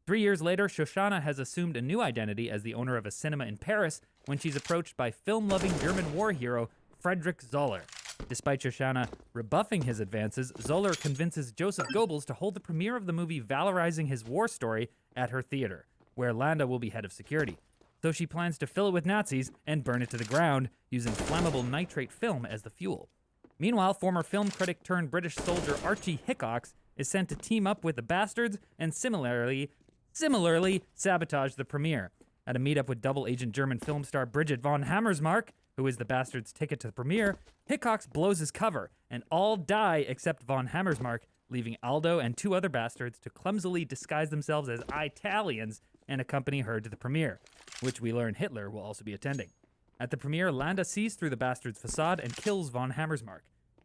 3 years later, Shoshana has assumed a new identity as the owner of a cinema in Paris when she's approached by film-loving German war hero Friedrich Zoller. Despite Shoshana rebuffing his advances, Zoller convinces Joseph Goebbels to hold the premiere of the movie valorizing his war story at her theater, where Landa will be head of security. So she plans to fill it with Nazis and burn it to the ground, using flammable nitrate film as the fuel. Meanwhile, former film critic turned British soldier Archie Hickox is sent to team up with the Bastards and similarly sabotage the premiere. At a meetup with double agent German film star Bridget von Hammersmark, who is the Bastards' ticket to the premiere, Hickox blows his cover, and all die except von Hammersmark, leaving Aldo and 2 other Bastards to clumsily disguise themselves as Italians and accompany her to the premiere, which we learn Hitler will also be attending. At the premiere, Landa sees through the Bastards' facade and kills von Hammersmark.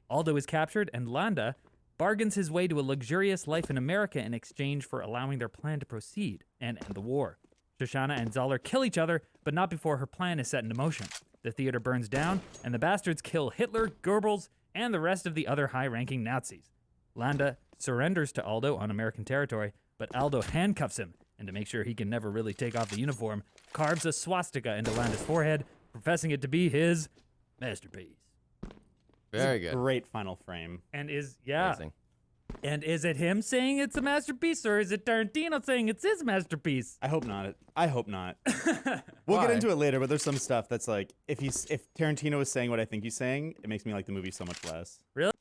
Aldo is captured, and Landa bargains his way to a luxurious life in America in exchange for allowing their plan to proceed and end the war. Shoshana and Zoller kill each other, but not before her plan is set into motion. The theater burns down, and the Bastards kill Hitler, Goebbels, and the rest of the other high-ranking Nazis. Landa surrenders to Aldo on American territory, but Aldo handcuffs him, and to make sure he can never really take off the uniform, carves a swastika into Landa's forehead, professing it to be his masterpiece. Very good. Great final frame. And is Amazing. And is it him saying it's a masterpiece, or is it Tarantino saying it's his masterpiece? I hope not. I hope not. We'll Why? get into it later, but there's some stuff that's like, if Tarantino is saying what I think he's saying, it makes me like the movie so much less. Really?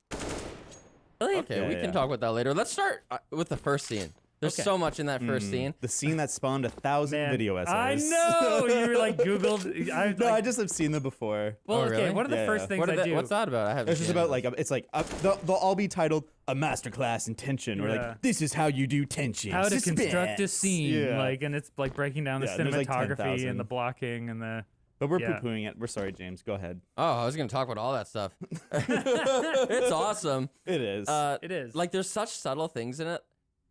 Okay, we can talk about that later. Let's start with the first scene. There's so much in that first scene. The scene that spawned 1,000 video essays. I know! You were like Googled. I just have seen them before. Well, Oh, okay, really? one of the first things I do. What's that about? I haven't. It's just seen about it. they'll all be titled a masterclass in tension, or Yeah. like this is how you do tension. How to suspense. construct a scene, Yeah. and it's like breaking down the Yeah, there's like cinematography 10,000. and the blocking and the. But we're Yeah. poo-pooing it. We're sorry, James. Go ahead. Oh, I was gonna talk about all that stuff. It's awesome. It is. It is. Like, there's such subtle things in it,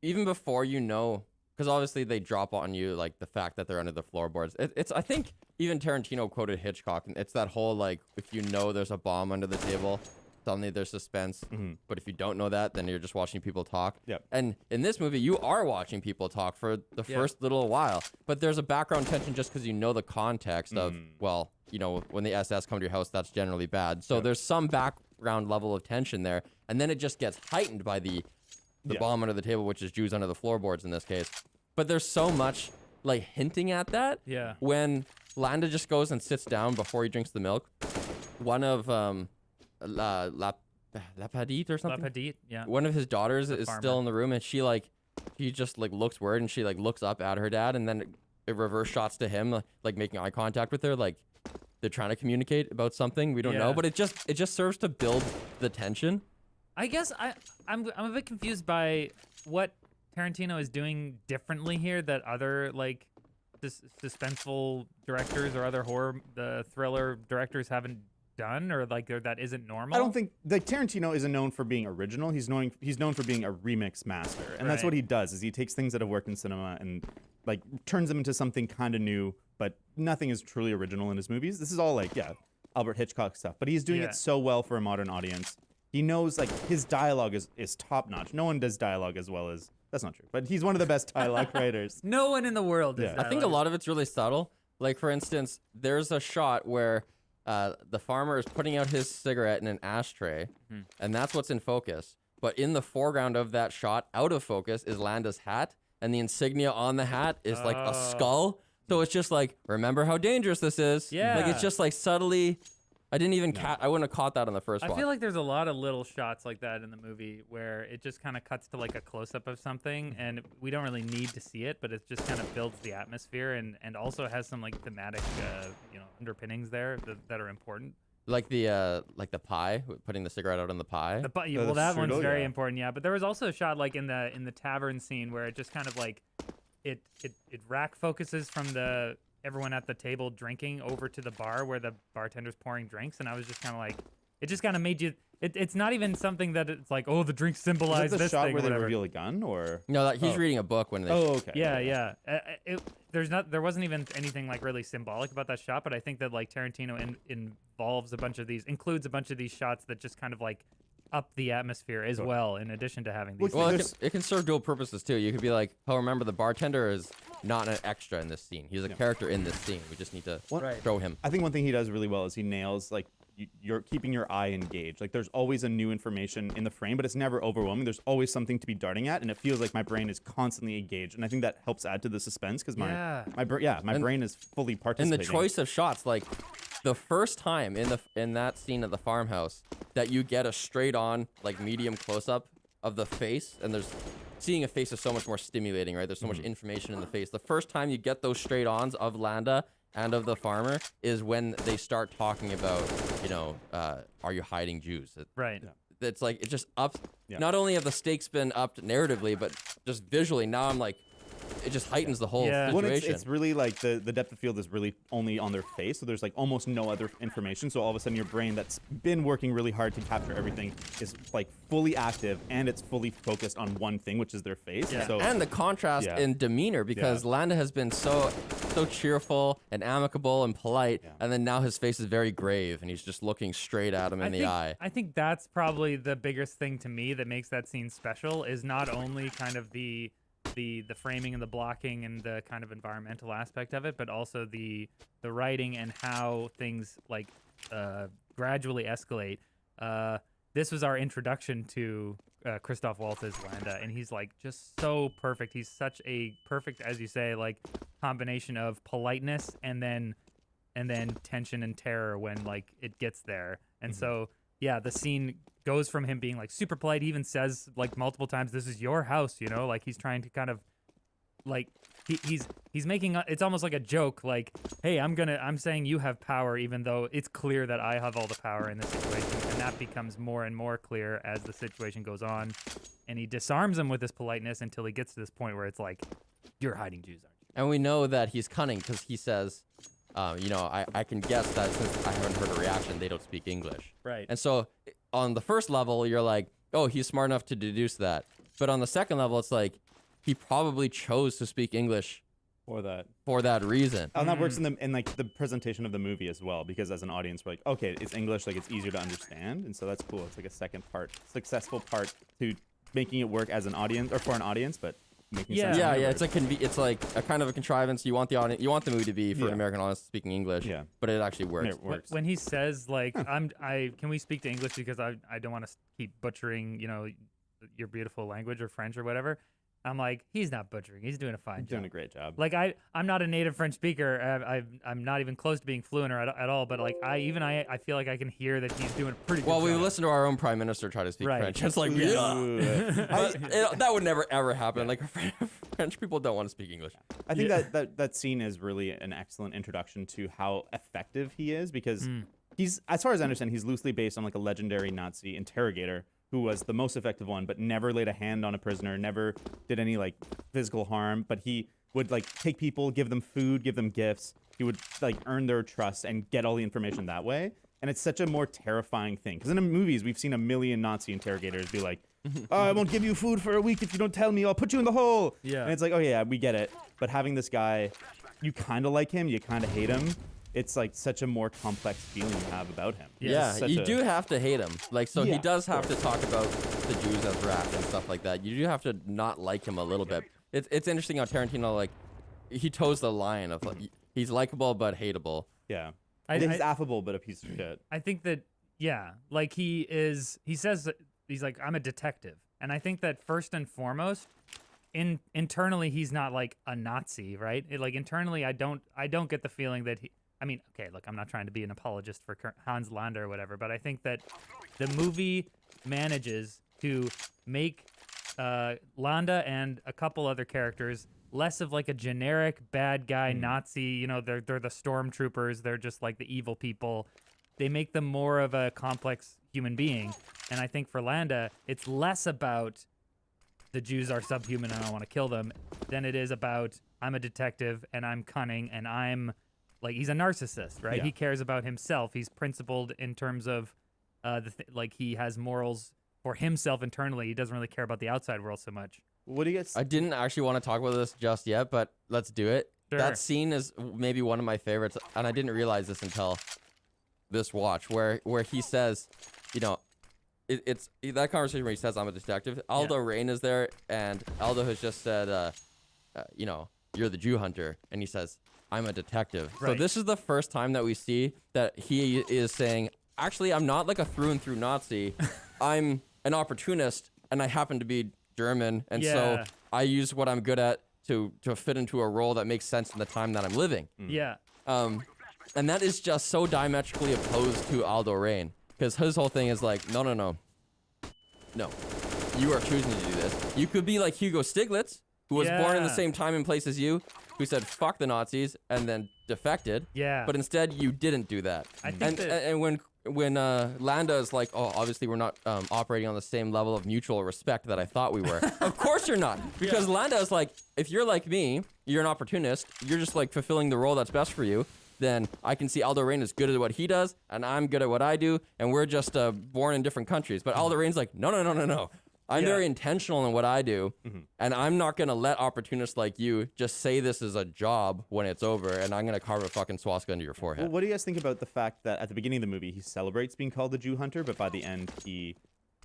even before you know, because obviously they drop on you like the fact that they're under the floorboards. It's I think even Tarantino quoted Hitchcock, and it's that whole like, if you know there's a bomb under the table, suddenly there's suspense. But if you don't know that, then you're just watching people talk. Yep. And in this movie, you are watching people talk for the first little while, but there's a background tension just because you know the context of, well, you know, when the SS come to your house, that's generally bad. So there's some background level of tension there, and then it just gets heightened by the bomb under the table, which is Jews under the floorboards in this case. But there's so much like hinting at that. Yeah. When Landa just goes and sits down before he drinks the milk, one of La Padite or something. La Petite, yeah. One of his daughters is farmer. still in the room, and she just like looks worried, and she like looks up at her dad, and then it reverse shots to him, like making eye contact with her, like they're trying to communicate about something we don't know, but it just serves to build the tension. I guess I'm a bit confused by what Tarantino is doing differently here that other like suspenseful directors or other thriller directors haven't done, or like that isn't normal. I don't think like Tarantino isn't known for being original. He's known for being a remix master, and that's Right. what he does. Is he takes things that have worked in cinema and like turns them into something kind of new, but nothing is truly original in his movies. This is all like Albert Hitchcock stuff, but he's doing it so well for a modern audience. He knows like his dialogue is top notch. No one does dialogue as well as that's not true, but he's one of the best dialogue writers. No one in the world is. Yeah. I think a lot of it's really subtle. Like, for instance, there's a shot where the farmer is putting out his cigarette in an ashtray, and that's what's in focus. But in the foreground of that shot, out of focus, is Landa's hat, and the insignia on the hat is like a skull. So it's just like, remember how dangerous this is. Yeah. Like, it's just like subtly. I didn't even I wouldn't have caught that on the first I watch. feel like there's a lot of little shots like that in the movie where it just kind of cuts to like a close-up of something, and we don't really need to see it, but it just kind of builds the atmosphere and also has some like thematic underpinnings there that are important. like the pie, putting the cigarette out on the pie. Well, that one's strudel, very yeah. important, yeah. But there was also a shot like in the tavern scene where it just kind of like it rack focuses from everyone at the table drinking over to the bar where the bartender's pouring drinks, and I was just kind of like, it just kind of made you. It's not even something that it's like, oh, the drinks symbolize Is that the this shot thing where or they whatever. reveal a gun, or No, he's reading a book when they. oh, okay. Yeah. There wasn't even anything like really symbolic about that shot, but I think that like Tarantino includes a bunch of these shots that just kind of like up the atmosphere as well, in addition to having these. Well, things. it can serve dual purposes too. You could be like, oh, remember the bartender is not an extra in this scene. He's a character in this scene. We just need to show him. I think one thing he does really well is he nails like you're keeping your eye engaged. Like there's always a new information in the frame, but it's never overwhelming. There's always something to be darting at, and it feels like my brain is constantly engaged. And I think that helps add to the suspense because my brain is fully participating. And the choice of shots, like the first time in that scene at the farmhouse that you get a straight on like medium close up of the face, and seeing a face is so much more stimulating, right? There's so much information in the face. The first time you get those straight ons of Landa and of the farmer is when they start talking about, are you hiding Jews? Right. It's like it just ups. Not only have the stakes been upped narratively, but just visually. Now I'm like, it just heightens the whole situation. Well, it's really like the depth of field is really only on their face, so there's like almost no other information. So all of a sudden your brain that's been working really hard to capture everything is like fully active, and it's fully focused on one thing, which is their face. Yeah. So, and the contrast in demeanor, because Landa has been so cheerful and amicable and polite, and then now his face is very grave, and he's just looking straight at him in the eye. I think that's probably the biggest thing to me that makes that scene special, is not only kind of the framing and the blocking and the kind of environmental aspect of it, but also the writing and how things like gradually escalate. This was our introduction to Christoph Waltz's Landa, and he's like just so perfect. He's such a perfect, as you say, like combination of politeness and then tension and terror when like it gets there. And so the scene goes from him being like super polite. He even says like multiple times, "This is your house," like he's trying to kind of like he's making it's almost like a joke, like, "Hey, I'm saying you have power, even though it's clear that I have all the power in this situation." And that becomes more and more clear as the situation goes on, and he disarms him with this politeness until he gets to this point where it's like, "You're hiding Jews, aren't you?" And we know that he's cunning because he says, I can guess that since I haven't heard a reaction, they don't speak English. Right. And so on the first level, you're like, oh, he's smart enough to deduce that. But on the second level, it's like, he probably chose to speak English for that reason. And that works in like the presentation of the movie as well, because as an audience, we're like, okay, it's English, like it's easier to understand. And so that's cool. It's like a successful part to making it work as an audience or for an audience, but making sense. Yeah. It's like a kind of a contrivance. You want the movie to be for an American audience speaking English. Yeah. But it actually works. It works. When he says like, can we speak to English because I don't want to keep butchering, your beautiful language or French or whatever. I'm like, he's not butchering. He's doing a fine job. Doing a great job. Like I'm not a native French speaker. I'm not even close to being fluent or at all. But like I feel like I can hear that he's doing a pretty good job. Well, we listened to our own prime minister try to speak French. It's like, that would never ever happen. Like French people don't want to speak English. I think that scene is really an excellent introduction to how effective he is, because he's, as far as I understand, he's loosely based on like a legendary Nazi interrogator who was the most effective one, but never laid a hand on a prisoner, never did any like physical harm, but he would like take people, give them food, give them gifts. He would like earn their trust and get all the information that way. And it's such a more terrifying thing, because in the movies we've seen a million Nazi interrogators be like, "Oh, I won't give you food for a week if you don't tell me. I'll put you in the hole." Yeah. And it's like, oh yeah, we get it. But having this guy, you kind of like him, you kind of hate him. It's like such a more complex feeling you have about him. Yeah, you do have to hate him. Like, so he does have to course. talk about the Jews as rats and stuff like that. You do have to not like him a little bit. It's interesting how Tarantino, like, he toes the line of like, he's likable but hateable. Yeah. He's affable, but a piece of shit. I think that, like he says that he's like, I'm a detective. And I think that first and foremost, internally, he's not like a Nazi, right? Like internally, I don't get the feeling that okay, look, I'm not trying to be an apologist for Hans Landa or whatever, but I think that the movie manages to make Landa and a couple other characters less of like a generic bad guy Nazi. They're the stormtroopers. They're just like the evil people. They make them more of a complex human being. And I think for Landa, it's less about the Jews are subhuman and I want to kill them than it is about I'm a detective and I'm cunning and I'm like, he's a narcissist, right? Yeah. He cares about himself. He's principled in terms of like he has morals for himself internally. He doesn't really care about the outside world so much. What do you guys? I didn't actually want to talk about this just yet, but let's do it. Sure. That scene is maybe one of my favorites, and I didn't realize this until this watch, where he says, it's that conversation where he says, I'm a detective. Aldo Rain is there, and Aldo has just said, you know, you're the Jew hunter. And he says, I'm a detective. Right. So this is the first time that we see that he is saying, actually, I'm not like a through and through Nazi. I'm an opportunist, and I happen to be German. And so I use what I'm good at to fit into a role that makes sense in the time that I'm living. Yeah. And that is just so diametrically opposed to Aldo Rain. Because his whole thing is like, no. You are choosing to do this. You could be like Hugo Stiglitz, who was born in the same time and place as you, who said fuck the Nazis and then defected. Yeah. But instead, you didn't do that. I think and when Landa is like, oh, obviously we're not operating on the same level of mutual respect that I thought we were. Of course you're not. Because Landa is like, if you're like me, you're an opportunist, you're just like fulfilling the role that's best for you, then I can see Aldo Rain is good at what he does, and I'm good at what I do, and we're just born in different countries. But Aldo Rain's like, no. I'm very intentional in what I do, and I'm not going to let opportunists like you just say this is a job when it's over, and I'm going to carve a fucking swastika into your forehead. Well, what do you guys think about the fact that at the beginning of the movie, he celebrates being called the Jew hunter, but by the end, he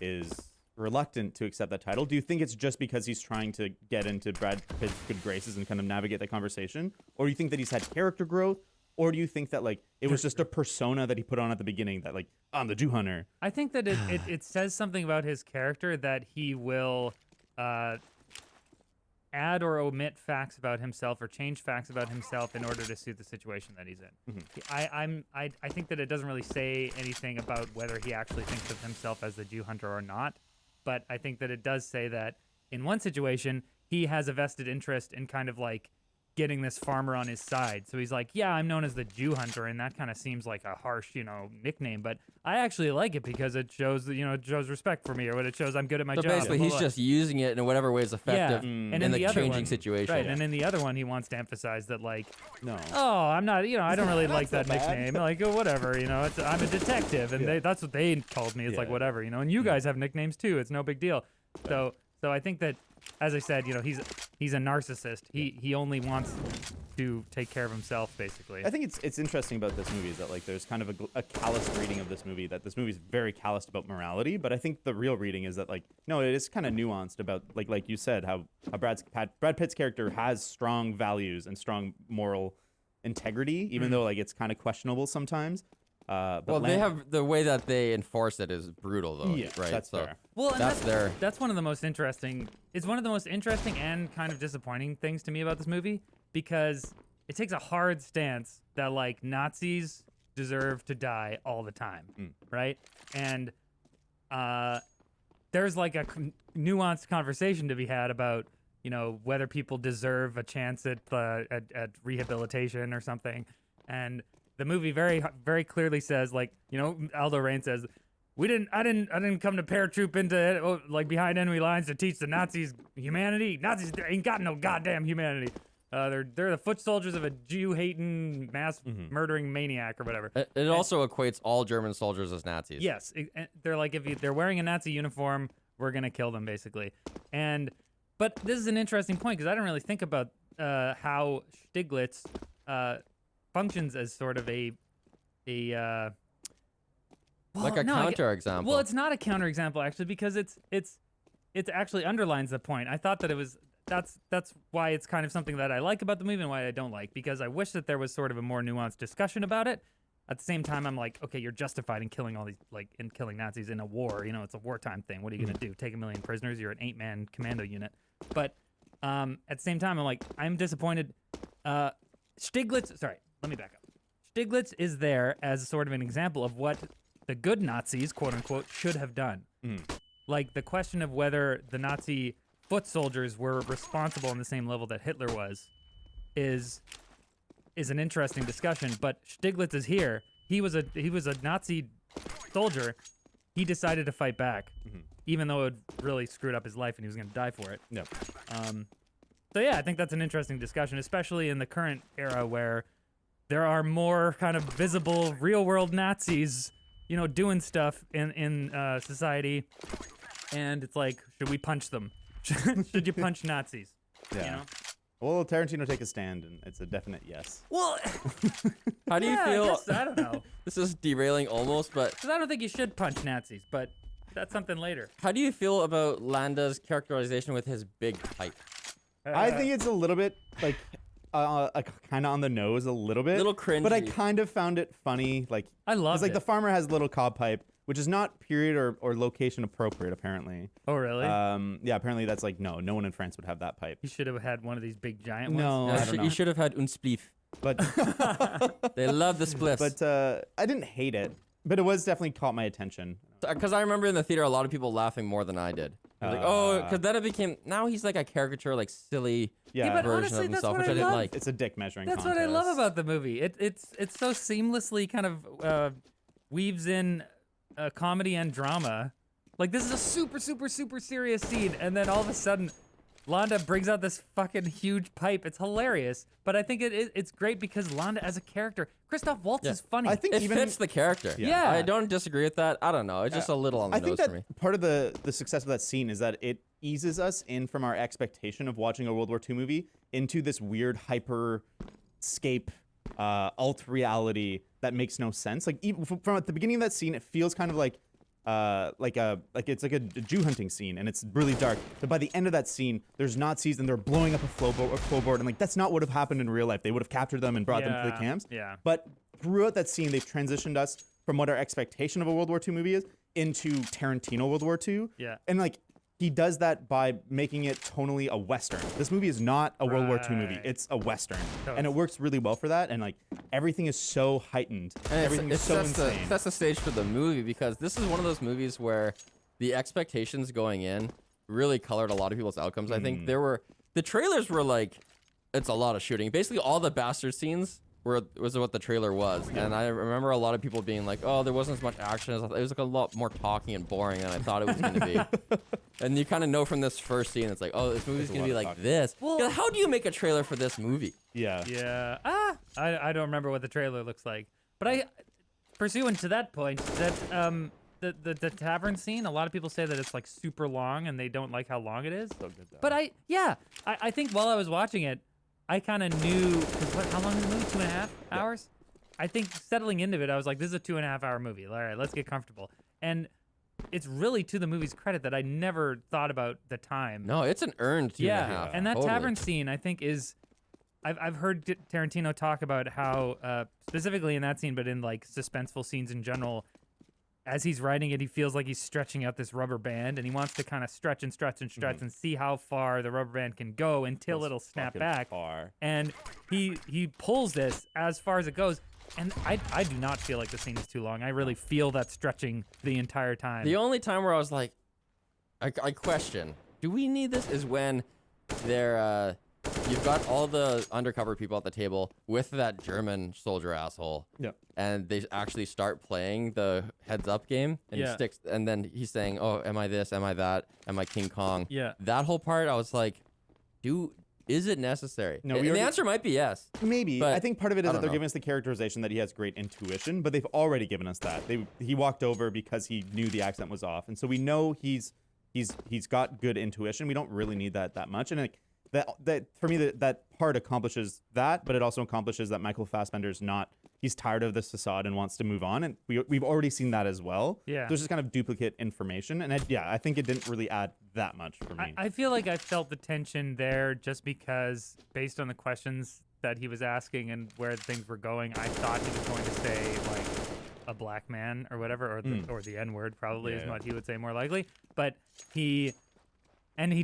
is reluctant to accept that title? Do you think it's just because he's trying to get into Brad Pitt's good graces and kind of navigate that conversation? Or do you think that he's had character growth? Or do you think that like it was just a persona that he put on at the beginning that like, I'm the Jew hunter? I think that it says something about his character that he will add or omit facts about himself or change facts about himself in order to suit the situation that he's in. I think that it doesn't really say anything about whether he actually thinks of himself as the Jew hunter or not, but I think that it does say that in one situation he has a vested interest in kind of like getting this farmer on his side. So he's like, yeah, I'm known as the Jew hunter, and that kind of seems like a harsh, nickname, but I actually like it because it shows that, it shows respect for me, or what it shows I'm good at my job. So basically, he's just using it in whatever way is effective and in the changing situation. Right, and in the other one, he wants to emphasize that, like, No. oh, I'm not, I don't really like that nickname. Like, whatever, I'm a detective, and that's what they called me. It's like, whatever, and you guys have nicknames too. It's no big deal. So I think that, as I said, he's a narcissist. He only wants to take care of himself, basically. I think it's interesting about this movie is that like there's kind of a callous reading of this movie, that this movie is very calloused about morality, but I think the real reading is that like no, it is kind of nuanced about like you said how Brad Pitt's character has strong values and strong moral integrity, even though like it's kind of questionable sometimes. But they have the way that they enforce it is brutal, though. Yeah, right. that's fair. Well, and that's one of the most interesting. It's one of the most interesting and kind of disappointing things to me about this movie, because it takes a hard stance that like Nazis deserve to die all the time, right? And there's like a nuanced conversation to be had about whether people deserve a chance at rehabilitation or something, and the movie very, very clearly says, like, Aldo Rain says, I didn't come to paratroop into like behind enemy lines to teach the Nazis humanity. Nazis ain't got no goddamn humanity. They're the foot soldiers of a Jew-hating, mass-murdering maniac or whatever. It also equates all German soldiers as Nazis. Yes, they're like, if they're wearing a Nazi uniform, we're gonna kill them, basically. But this is an interesting point, because I don't really think about how Stiglitz functions as sort of a counterexample. Well, it's not a counterexample actually, because it actually underlines the point. I thought that that's why it's kind of something that I like about the movie and why I don't like, because I wish that there was sort of a more nuanced discussion about it. At the same time, I'm like, okay, you're justified in killing killing Nazis in a war. It's a wartime thing. What are you gonna do? Take 1 million prisoners? You're an 8-man commando unit. But at the same time, I'm like, I'm disappointed. Let me back up. Stiglitz is there as sort of an example of what the good Nazis, quote unquote, should have done. Like the question of whether the Nazi foot soldiers were responsible on the same level that Hitler was is an interesting discussion. But Stiglitz is here. He was a Nazi soldier. He decided to fight back, even though it really screwed up his life and he was going to die for it. Yep. So yeah, I think that's an interesting discussion, especially in the current era where there are more kind of visible real-world Nazis, doing stuff in society, and it's like, should we punch them? Should you punch Nazis? Yeah. Well, Tarantino take a stand, and it's a definite yes. Well, how do you feel? I don't know. This is derailing almost, but because I don't think you should punch Nazis, but That's something later. How do you feel about Landa's characterization with his big pipe? I think it's a little bit like kind of on the nose, a little bit. Little cringy. But I kind of found it funny. Like I love like it. the farmer has a little cob pipe, which is not period or location appropriate, apparently. Oh, really? Yeah, apparently that's like, no one in France would have that pipe. You should have had one of these big giant No, ones. I don't know. You should have had un spliff. But They love the spliffs. but I didn't hate it, but it was definitely caught my attention. Because I remember in the theater, a lot of people laughing more than I did. I was like, oh, because then it became, now he's like a caricature, like silly Yeah, but version honestly, of that's himself, what which I I didn't love. like. it's a dick measuring That's contest. what I love about the movie. It's so seamlessly kind of weaves in comedy and drama. Like, this is a super, super, super serious scene, and then all of a sudden, Landa brings out this fucking huge pipe. It's hilarious, but I think it's great because Landa as a character, Christoph Waltz is funny. I think It even fits the character. Yeah. I don't disagree with that. I don't know. It's just a little on the I think nose that for me. part of the success of that scene is that it eases us in from our expectation of watching a World War II movie into this weird hyper-scape alt reality that makes no sense. Like even from at the beginning of that scene, it feels kind of like it's like a Jew hunting scene, and it's really dark. But by the end of that scene, there's Nazis and they're blowing up a flowboard, and like that's not what would have happened in real life. They would have captured them and brought them to the camps. Yeah. But throughout that scene, they've transitioned us from what our expectation of a World War II movie is into Tarantino World War II. Yeah. And like he does that by making it tonally a Western. This movie is not a World War II movie. Right. It's a Western. Totally. And it works really well for that. And like everything is so heightened. And Everything is so insane. That's the stage for the movie, because this is one of those movies where the expectations going in really colored a lot of people's outcomes. I think the trailers were like, it's a lot of shooting. Basically, all the bastard scenes was what the trailer was. And I remember a lot of people being like, oh, there wasn't as much action as I thought. It was like a lot more talking and boring than I thought it was going to be. And you kind of know from this first scene, it's like, oh, this movie's a going to be lot of like talking. this. Well- 'Cause how do you make a trailer for this movie? Yeah. Yeah. I don't remember what the trailer looks like. But pursuant to that point, that the tavern scene, a lot of people say that it's like super long and they don't like how long it is. So good though. But I think while I was watching it, I kind of knew, because how long is the movie? 2.5 hours? I think settling into it, I was like, this is a 2.5 hour movie. All right, let's get comfortable. And it's really to the movie's credit that I never thought about the time. No, it's an earned 2.5. And that Totally. tavern scene, I think, is. I've heard Tarantino talk about how, specifically in that scene, but in like suspenseful scenes in general, as he's writing it, he feels like he's stretching out this rubber band, and he wants to kind of stretch and stretch and stretch and see how far the rubber band can go until it'll snap Fucking back. far. And he pulls this as far as it goes. And I do not feel like the scene is too long. I really feel that stretching the entire time. The only time where I was like, I question, do we need this, is when they're, you've got all the undercover people at the table with that German soldier asshole. Yeah. And they actually start playing the heads up game, and he Yeah. sticks, and then he's saying, oh, am I this? Am I that? Am I King Kong? Yeah. That whole part, I was like, is it necessary? No, And we the already- answer might be yes. Maybe. But I think part of it I is that don't they're know. giving us the characterization that he has great intuition, but they've already given us that. He walked over because he knew the accent was off, and so we know he's got good intuition. We don't really need that much, and like that for me that part accomplishes that, but it also accomplishes that Michael Fassbender's he's tired of this facade and wants to move on, and we've already seen that as well. Yeah. There's just kind of duplicate information, and I think it didn't really add that much for me. I feel like I felt the tension there just because, based on the questions that he was asking and where things were going, I thought he was going to say like a black man or whatever, or the N-word probably is Yeah. what he would say more likely. But he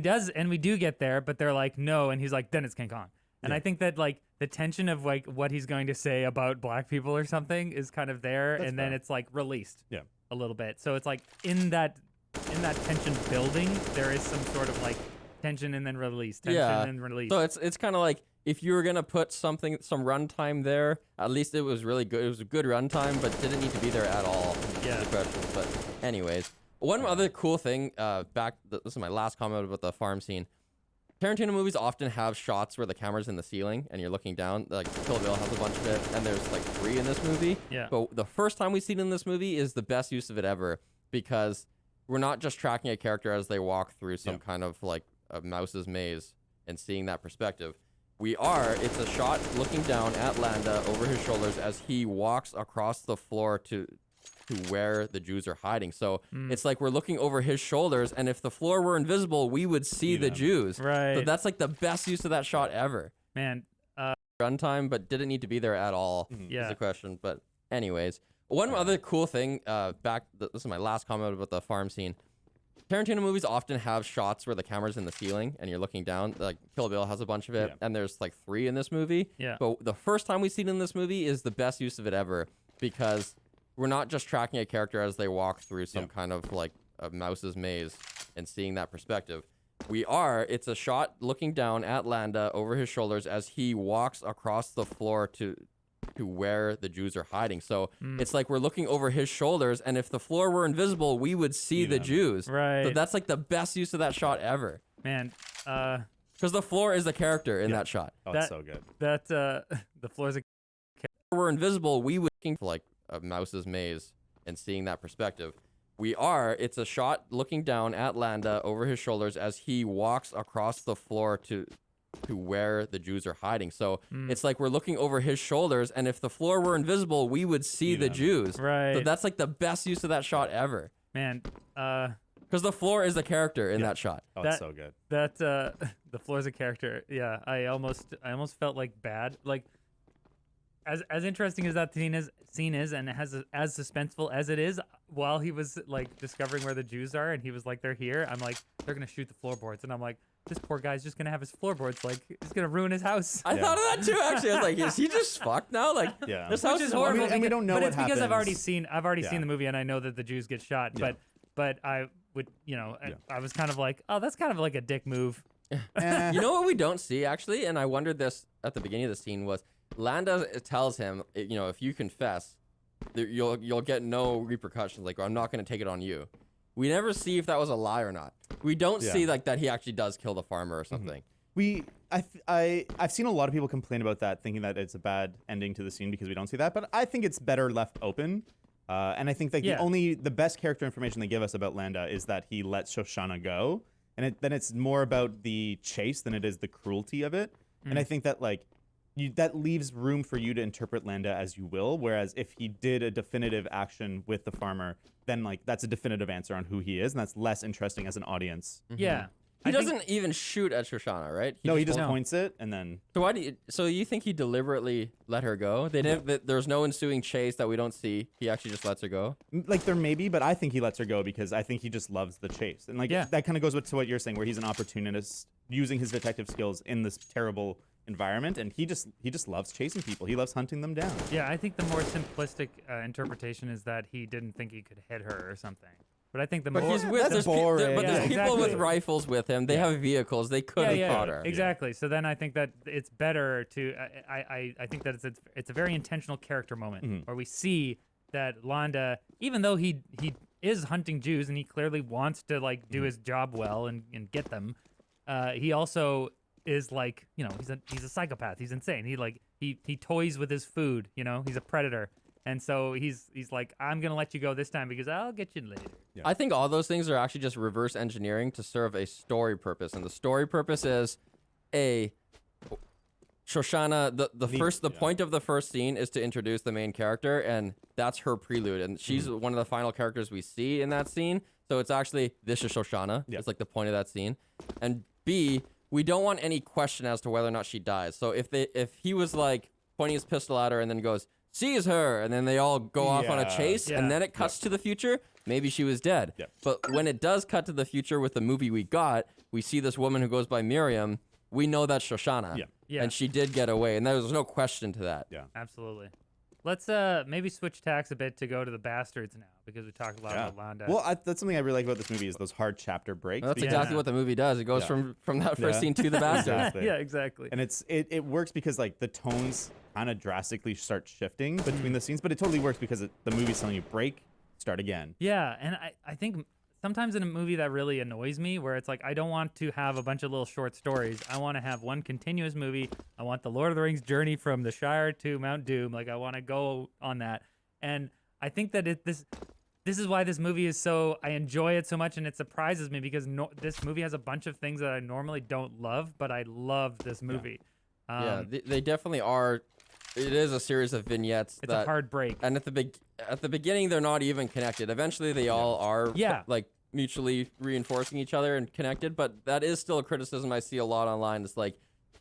does, and we do get there, but they're like no, and he's like, then it's King Kong. And I think that like the tension of like what he's going to say about black people or something is kind of there, That's and then fair. it's like released Yeah. a little bit. So it's like in that tension building, there is some sort of like tension and then release, tension and release. So it's kind of like, if you were gonna put some runtime there, at least it was really good. It was a good runtime, but didn't need to be there at all. Yeah. The question. But anyways, one other cool thing. This is my last comment about the farm scene. Tarantino movies often have shots where the camera's in the ceiling and you're looking down. Like Kill Bill has a bunch of it, and there's like 3 in this movie. Yeah. But the first time we see it in this movie is the best use of it ever, because we're not just tracking a character as they walk through some kind of like a mouse's maze and seeing that perspective. It's a shot looking down at Landa over his shoulders as he walks across the floor to to where the Jews are hiding. So it's like we're looking over his shoulders, and if the floor were invisible, we would see the Jews. Right. So that's like the best use of that shot ever. Man, Runtime, but didn't need to be there at all. Yeah. Is the question. But anyways, one other cool thing. This is my last comment about the farm scene. Tarantino movies often have shots where the camera's in the ceiling and you're looking down. Like Kill Bill has a bunch of it, and there's like 3 in this movie. Yeah. But the first time we see it in this movie is the best use of it ever, because we're not just tracking a character as they walk through some kind of like a mouse's maze and seeing that perspective. It's a shot looking down at Landa over his shoulders as he walks across the floor to where the Jews are hiding. So it's like we're looking over his shoulders, and if the floor were invisible, we would see the Jews. Right. So that's like the best use of that shot ever. Man, because the floor is the character in that shot. Oh, it's so good. That the floor's a If we're invisible, we would looking for like a mouse's maze and seeing that perspective. It's a shot looking down at Landa over his shoulders as he walks across the floor to where the Jews are hiding. So it's like we're looking over his shoulders, and if the floor were invisible, we would see the Jews. Right. So that's like the best use of that shot ever. Man, because the floor is the character in that shot. Oh, it's so good. That the floor's a character. Yeah, I almost felt like bad. Like as interesting as that scene is, and as suspenseful as it is, while he was like discovering where the Jews are, and he was like, they're here. I'm like, they're gonna shoot the floorboards, and I'm like, this poor guy's just gonna have his floorboards, like it's gonna ruin his house. I thought of that too. Actually, I was like, is he just fucked now? Like, this house Which is is horrible. and we don't know but what it's because I've already happens. seen the movie, and I know that the Jews get shot. But I would, I was kind of like, oh, that's kind of like a dick move. You know what we don't see actually, and I wondered this at the beginning of the scene, was Landa tells him, if you confess, you'll get no repercussions. Like, I'm not going to take it on you. We never see if that was a lie or not. We don't see like that he actually does kill the farmer or something. I've seen a lot of people complain about that, thinking that it's a bad ending to the scene because we don't see that. But I think it's better left open. And I think that the best character information they give us about Landa is that he lets Shoshana go, and then it's more about the chase than it is the cruelty of it. And I think that that leaves room for you to interpret Landa as you will. Whereas if he did a definitive action with the farmer, then like that's a definitive answer on who he is, and that's less interesting as an audience. Yeah. He doesn't even shoot at Shoshana, right? He just points it, and then. So you think he deliberately let her go? There's no ensuing chase that we don't see. He actually just lets her go. Like there may be, but I think he lets her go because I think he just loves the chase, and that kind of goes to what you're saying, where he's an opportunist using his detective skills in this terrible environment, and he just loves chasing people. He loves hunting them down. Yeah, I think the more simplistic interpretation is that he didn't think he could hit her or something. But I think the more he's with there's people with rifles with him. They have vehicles. They could have caught her. Exactly. So then I think that it's better to. I think that it's a very intentional character moment where we see that Landa, even though he is hunting Jews and he clearly wants to like do his job well and get them, he also is like, he's a psychopath. He's insane. He toys with his food. He's a predator. And so he's like, I'm going to let you go this time because I'll get you later. Yeah. I think all those things are actually just reverse engineering to serve a story purpose. And the story purpose is, Shoshana, the point of the first scene is to introduce the main character, and that's her prelude. And she's one of the final characters we see in that scene. So it's actually, this is Shoshana. It's like the point of that scene. And B, we don't want any question as to whether or not she dies. So if he was like pointing his pistol at her and then goes, sees her, and then they all go off on a chase, and then it cuts to the future, maybe she was dead. But when it does cut to the future with the movie we got, we see this woman who goes by Miriam. We know that's Shoshana. And she did get away, and there's no question to that. Absolutely. Let's maybe switch tacks a bit to go to the bastards now, because we talked a lot about Landa. Well, that's something I really like about this movie is those hard chapter breaks. Well, that's exactly what the movie does. It goes from that first scene to the bastards. Yeah, exactly. And it works because like the tones kind of drastically start shifting between the scenes, but it totally works because the movie's telling you break, start again. Yeah, and I think sometimes in a movie that really annoys me, where it's like, I don't want to have a bunch of little short stories. I want to have one continuous movie. I want the Lord of the Rings journey from the Shire to Mount Doom. Like, I want to go on that. And I think that this is why this movie is so, I enjoy it so much, and it surprises me because this movie has a bunch of things that I normally don't love, but I love this movie. They definitely are. It is a series of vignettes. It's a hard break. And at the at the beginning they're not even connected. Eventually they all are like mutually reinforcing each other and connected, but that is still a criticism I see a lot online. It's like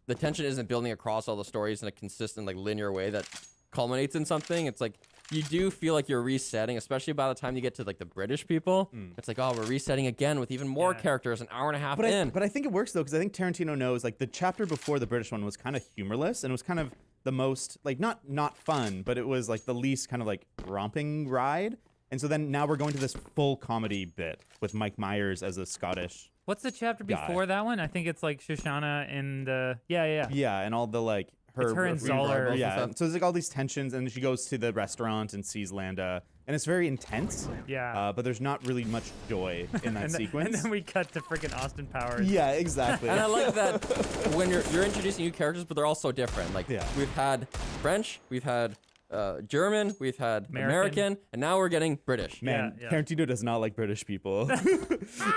the tension isn't building across all the stories in a consistent, like, linear way that culminates in something. It's like you do feel like you're resetting, especially by the time you get to, like, the British people. It's like, oh, we're resetting again with even more characters an hour and a half in. But I think it works, though, because I think Tarantino knows, like, the chapter before the British one was kind of humorless, and it was kind of the most, like, not fun, but it was, like, the least kind of, like, romping ride. And so then now we're going to this full comedy bit with Mike Myers as a Scottish What's the chapter guy. before that one? I think it's like Shoshana and Yeah, and all the, like, her and Zoller. Yeah, so there's like all these tensions, and she goes to the restaurant and sees Landa, and it's very intense. Yeah. But there's not really much joy in that sequence. And then we cut to freaking Austin Powers. Yeah, exactly. And I like that when you're introducing new characters, but they're all so different. Like, we've had French, we've had German, we've had American, and now we're getting British. Man, Tarantino does not like British people.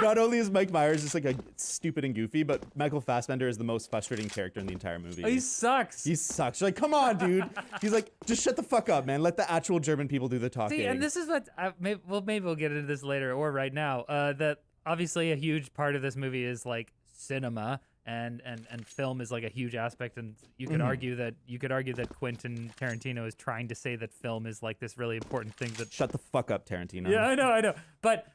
Not only is Mike Myers just like a stupid and goofy, but Michael Fassbender is the most frustrating character in the entire movie. Oh, he sucks. He sucks. You're like, come on, dude. He's like, just shut the fuck up, man. Let the actual German people do the talking. See, and this is what maybe we'll get into this later or right now. That obviously a huge part of this movie is like cinema. And film is like a huge aspect, and you could argue that Quentin Tarantino is trying to say that film is like this really important thing. That shut the fuck up, Tarantino. Yeah, I know. But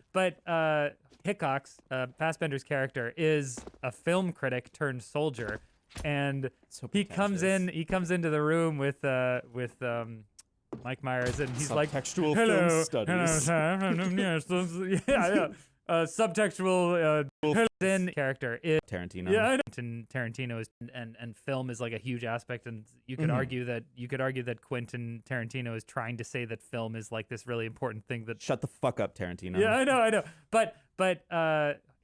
Hickox, Fassbender's character, is a film critic turned soldier, and he comes into the room with Mike Myers, and he's like, subtextual hello, film studies. Yeah. Subtextual character is Tarantino. Yeah, I know. Tarantino is and film is like a huge aspect, and you could argue that Quentin Tarantino is trying to say that film is like this really important thing. That shut the fuck up, Tarantino. Yeah, I know. But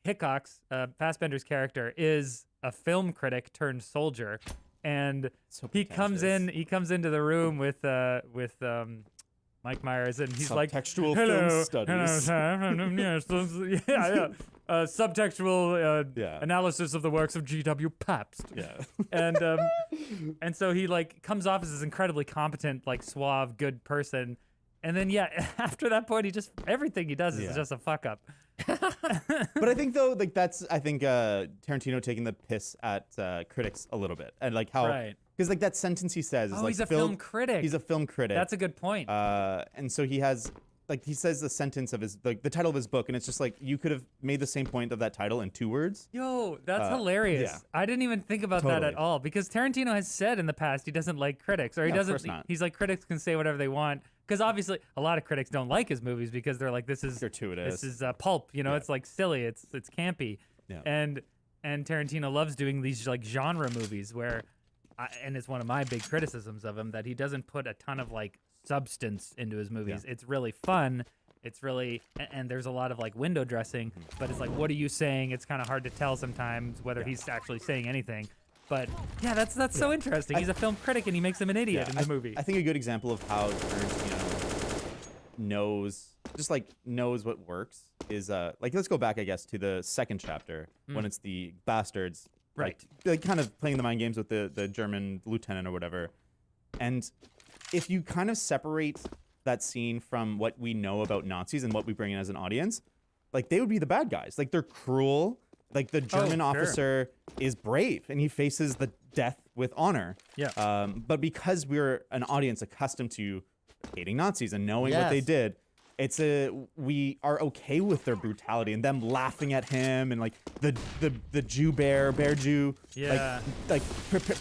Hickox, Fassbender's character, is a film critic turned soldier, and he comes into the room with Mike Myers, and he's like, subtextual hello, film studies. Subtextual analysis of the works of G.W. Pabst. Yeah. And so he like comes off as this incredibly competent, like suave, good person. And then after that point, everything he does is just a fuck up. But I think though, like Tarantino taking the piss at critics a little bit, and like how because like that sentence he says is like he's a film critic. He's a film critic. That's a good point. And so he has like he says the sentence of his the title of his book, and it's just like you could have made the same point of that title in 2 words. Yo, that's hilarious. Yeah. I didn't even think about that at all, because Tarantino has said in the past he doesn't like critics, or he doesn't. Of course not. He's like, critics can say whatever they want, because obviously a lot of critics don't like his movies because they're like, this is gratuitous. This is pulp. It's like silly. It's campy. Yeah. And Tarantino loves doing these like genre movies where, and it's one of my big criticisms of him, that he doesn't put a ton of like substance into his movies. Yeah. It's really fun. It's really, and there's a lot of like window dressing, but it's like, what are you saying? It's kind of hard to tell sometimes whether he's actually saying anything. But yeah, that's so interesting. He's a film critic and he makes him an idiot in the movie. I think a good example of how Tarantino knows what works is like, let's go back, I guess, to the second chapter when it's the bastards, right? Like kind of playing the mind games with the German lieutenant or whatever. And if you kind of separate that scene from what we know about Nazis and what we bring in as an audience, like they would be the bad guys. Like they're cruel. Like the German officer is brave and he faces the death with honor. Yeah. But because we're an audience accustomed to hating Nazis and knowing what they did, we are okay with their brutality and them laughing at him and like the Jew bear Jew, like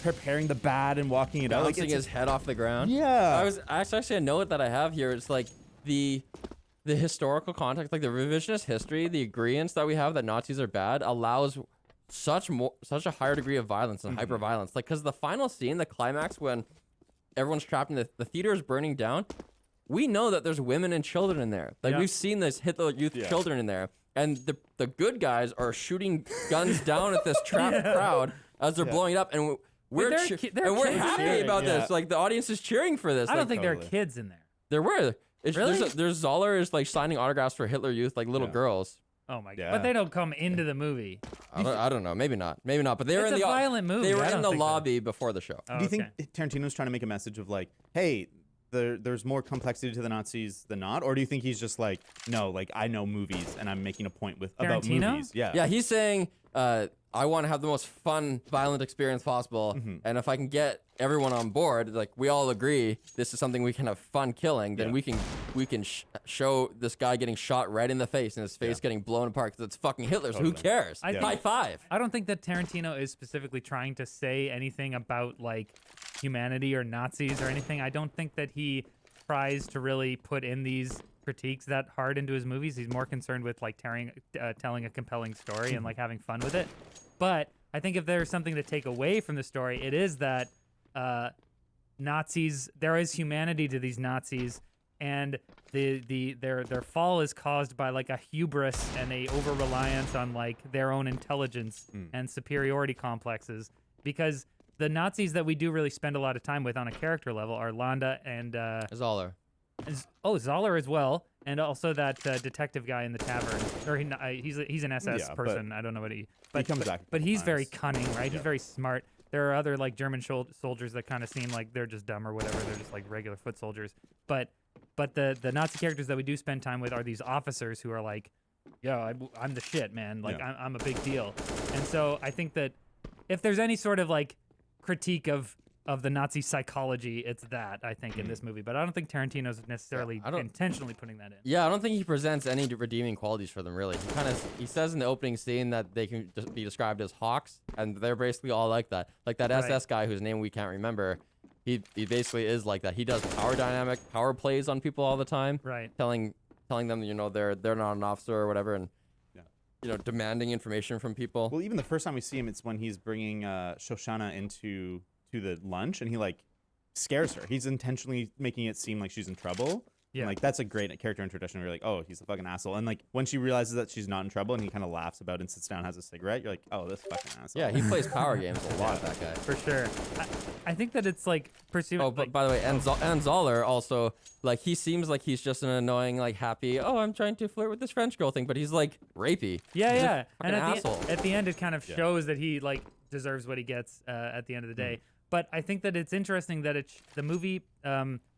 preparing the bad and walking it out, bouncing his head off the ground. Yeah. Actually a note that I have here. It's like the historical context, like the revisionist history, the agreeance that we have that Nazis are bad allows such a higher degree of violence and hyper violence. Like, because the final scene, the climax, when everyone's trapped in the theater is burning down. We know that there's women and children in there. Like we've seen this Hitler Youth children in there, and the good guys are shooting guns down at this trapped crowd as they're blowing it up, and we're happy about this. Like the audience is cheering for this. I don't think there are kids in there. There were. Really? There's Zoller is like signing autographs for Hitler Youth, like little girls. Oh my god! But they don't come into the movie. I don't know. Maybe not. But they were in the violent movie. They were in the lobby before the show. Do you think Tarantino's trying to make a message of like, hey, there's more complexity to the Nazis than not, or do you think he's just like, no, like I know movies and I'm making a point about Tarantino? movies? Yeah. Yeah, he's saying, I want to have the most fun, violent experience possible, and if I can get everyone on board, like we all agree this is something we can have fun killing, then we can show this guy getting shot right in the face and his face getting blown apart because it's fucking Hitler. So who cares? High five. I don't think that Tarantino is specifically trying to say anything about like humanity or Nazis or anything. I don't think that he tries to really put in these critiques that hard into his movies. He's more concerned with like telling a compelling story and like having fun with it. But I think if there's something to take away from the story, it is that Nazis, there is humanity to these Nazis, and their fall is caused by like a hubris and a over reliance on like their own intelligence and superiority complexes. Because the Nazis that we do really spend a lot of time with on a character level are Landa and Zoller. Zoller as well, and also that detective guy in the tavern. Or he's an SS person. I don't know what he. But comes back. But he's very cunning, right? He's very smart. There are other like German soldiers that kind of seem like they're just dumb or whatever. They're just like regular foot soldiers. But the Nazi characters that we do spend time with are these officers who are like, yo, I'm the shit, man. Like I'm a big deal. And so I think that if there's any sort of like critique of the Nazi psychology, it's that, I think, in this movie. But I don't think Tarantino's necessarily intentionally putting that in. Yeah, I don't think he presents any redeeming qualities for them, really. He says in the opening scene that they can just be described as hawks, and they're basically all like that. Like that SS guy whose name we can't remember, he basically is like that. He does power plays on people all the time, telling them, you know, they're not an officer or whatever, and you know, demanding information from people. Well, even the first time we see him, it's when he's bringing Shoshana into the lunch, and he like scares her. He's intentionally making it seem like she's in trouble. Yeah, and, like that's a great character introduction. Where you're like, oh, he's a fucking asshole. And like when she realizes that she's not in trouble, and he kind of laughs about it and sits down, and has a cigarette. You're like, oh, this fucking asshole. Yeah, he plays power games a lot. That guy for sure. I think that it's like pursuing. Oh, but by the way, and Zoller also, like, he seems like he's just an annoying, like, happy. Oh, I'm trying to flirt with this French girl thing, but he's like rapey. Yeah. And asshole. At the end, it kind of shows that he like deserves what he gets at the end of the day. But I think that it's interesting that the movie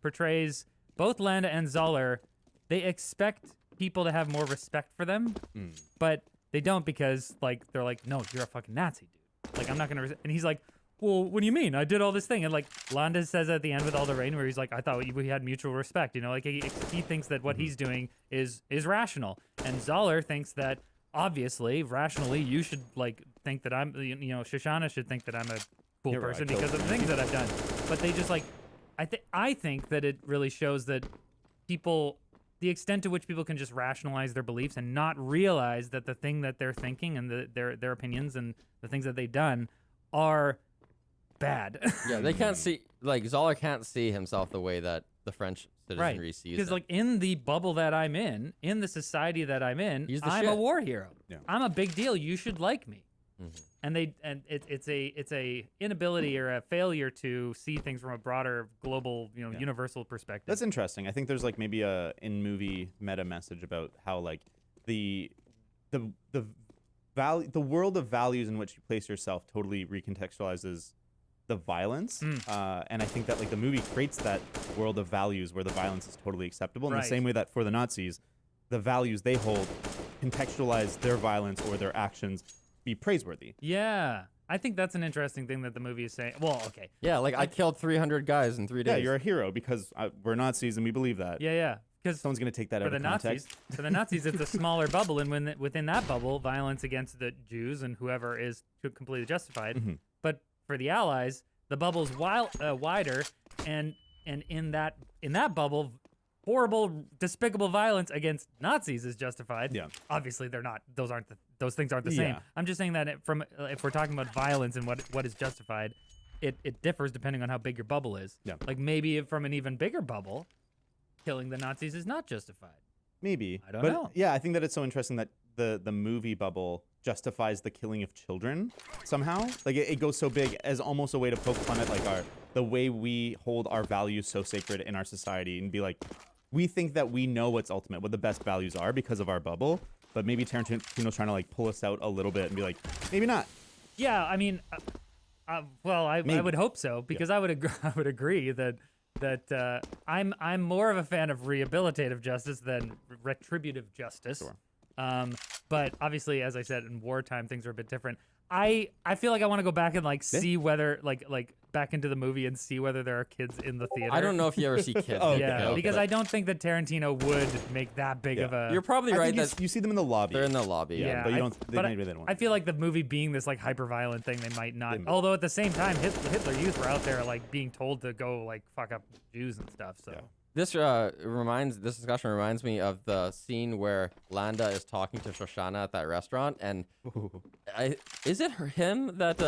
portrays both Landa and Zoller. They expect people to have more respect for them, but they don't, because like they're like, no, you're a fucking Nazi, dude. Like I'm not gonna. And he's like, well, what do you mean? I did all this thing. And like Landa says at the end with All the Rain, where he's like, I thought we had mutual respect. You know, like he thinks that what he's doing is rational, and Zoller thinks that obviously, rationally, you should like think that I'm, you know, Shoshana should think that I'm a cool person because of the things that I've done. But they just like, I think that it really shows that people, the extent to which people can just rationalize their beliefs and not realize that the thing that they're thinking and their opinions and the things that they've done are bad. Yeah, they can't see, like Zoller can't see himself the way that the French citizenry sees him. Because like in the bubble that I'm in the society that I'm in, I'm a war hero. Yeah. I'm a big deal. You should like me. And it's a inability or a failure to see things from a broader global, you know, universal perspective. That's interesting. I think there's like maybe a in movie meta message about how like the world of values in which you place yourself totally recontextualizes the violence. And I think that like the movie creates that world of values where the violence is totally acceptable in the same way that for the Nazis, the values they hold contextualize their violence or their actions be praiseworthy. Yeah. I think that's an interesting thing that the movie is saying. Well, okay. Yeah, like I killed 300 guys in 3 days. Yeah, you're a hero because we're Nazis and we believe that. Yeah. Because someone's going to take that out of context. For the Nazis, it's a smaller bubble, and within that bubble, violence against the Jews and whoever is completely justified. But for the Allies, the bubble's wider, and in that bubble, horrible, despicable violence against Nazis is justified. Yeah. Obviously, they're not. Those things aren't the same. I'm just saying that if we're talking about violence and what is justified, it differs depending on how big your bubble is. Yeah. Like maybe from an even bigger bubble, killing the Nazis is not justified. Maybe. I don't know. Yeah, I think that it's so interesting that the movie bubble justifies the killing of children somehow. Like it goes so big as almost a way to poke fun at like the way we hold our values so sacred in our society and be like, we think that we know what's ultimate, what the best values are because of our bubble. But maybe Tarantino's trying to like pull us out a little bit and be like, maybe not. Yeah, I mean, I would hope so, because I would agree that that I'm more of a fan of rehabilitative justice than retributive justice. Sure. But obviously, as I said, in wartime things are a bit different. I feel like I want to go back and see whether like back into the movie and see whether there are kids in the theater. I don't know if you ever see kids. Oh, Yeah, okay. because I don't think that Tarantino would make that big of a. You're probably I right think that you see them in the lobby. they're in the lobby. Yeah, but you I- don't. but Maybe they don't. I feel like the movie being this like hyper violent thing, they might not. They might. Although at the same time, Hitler Youth were out there like being told to go like fuck up Jews and stuff. So Yeah. This discussion reminds me of the scene where Landa is talking to Shoshana at that restaurant, and is it him that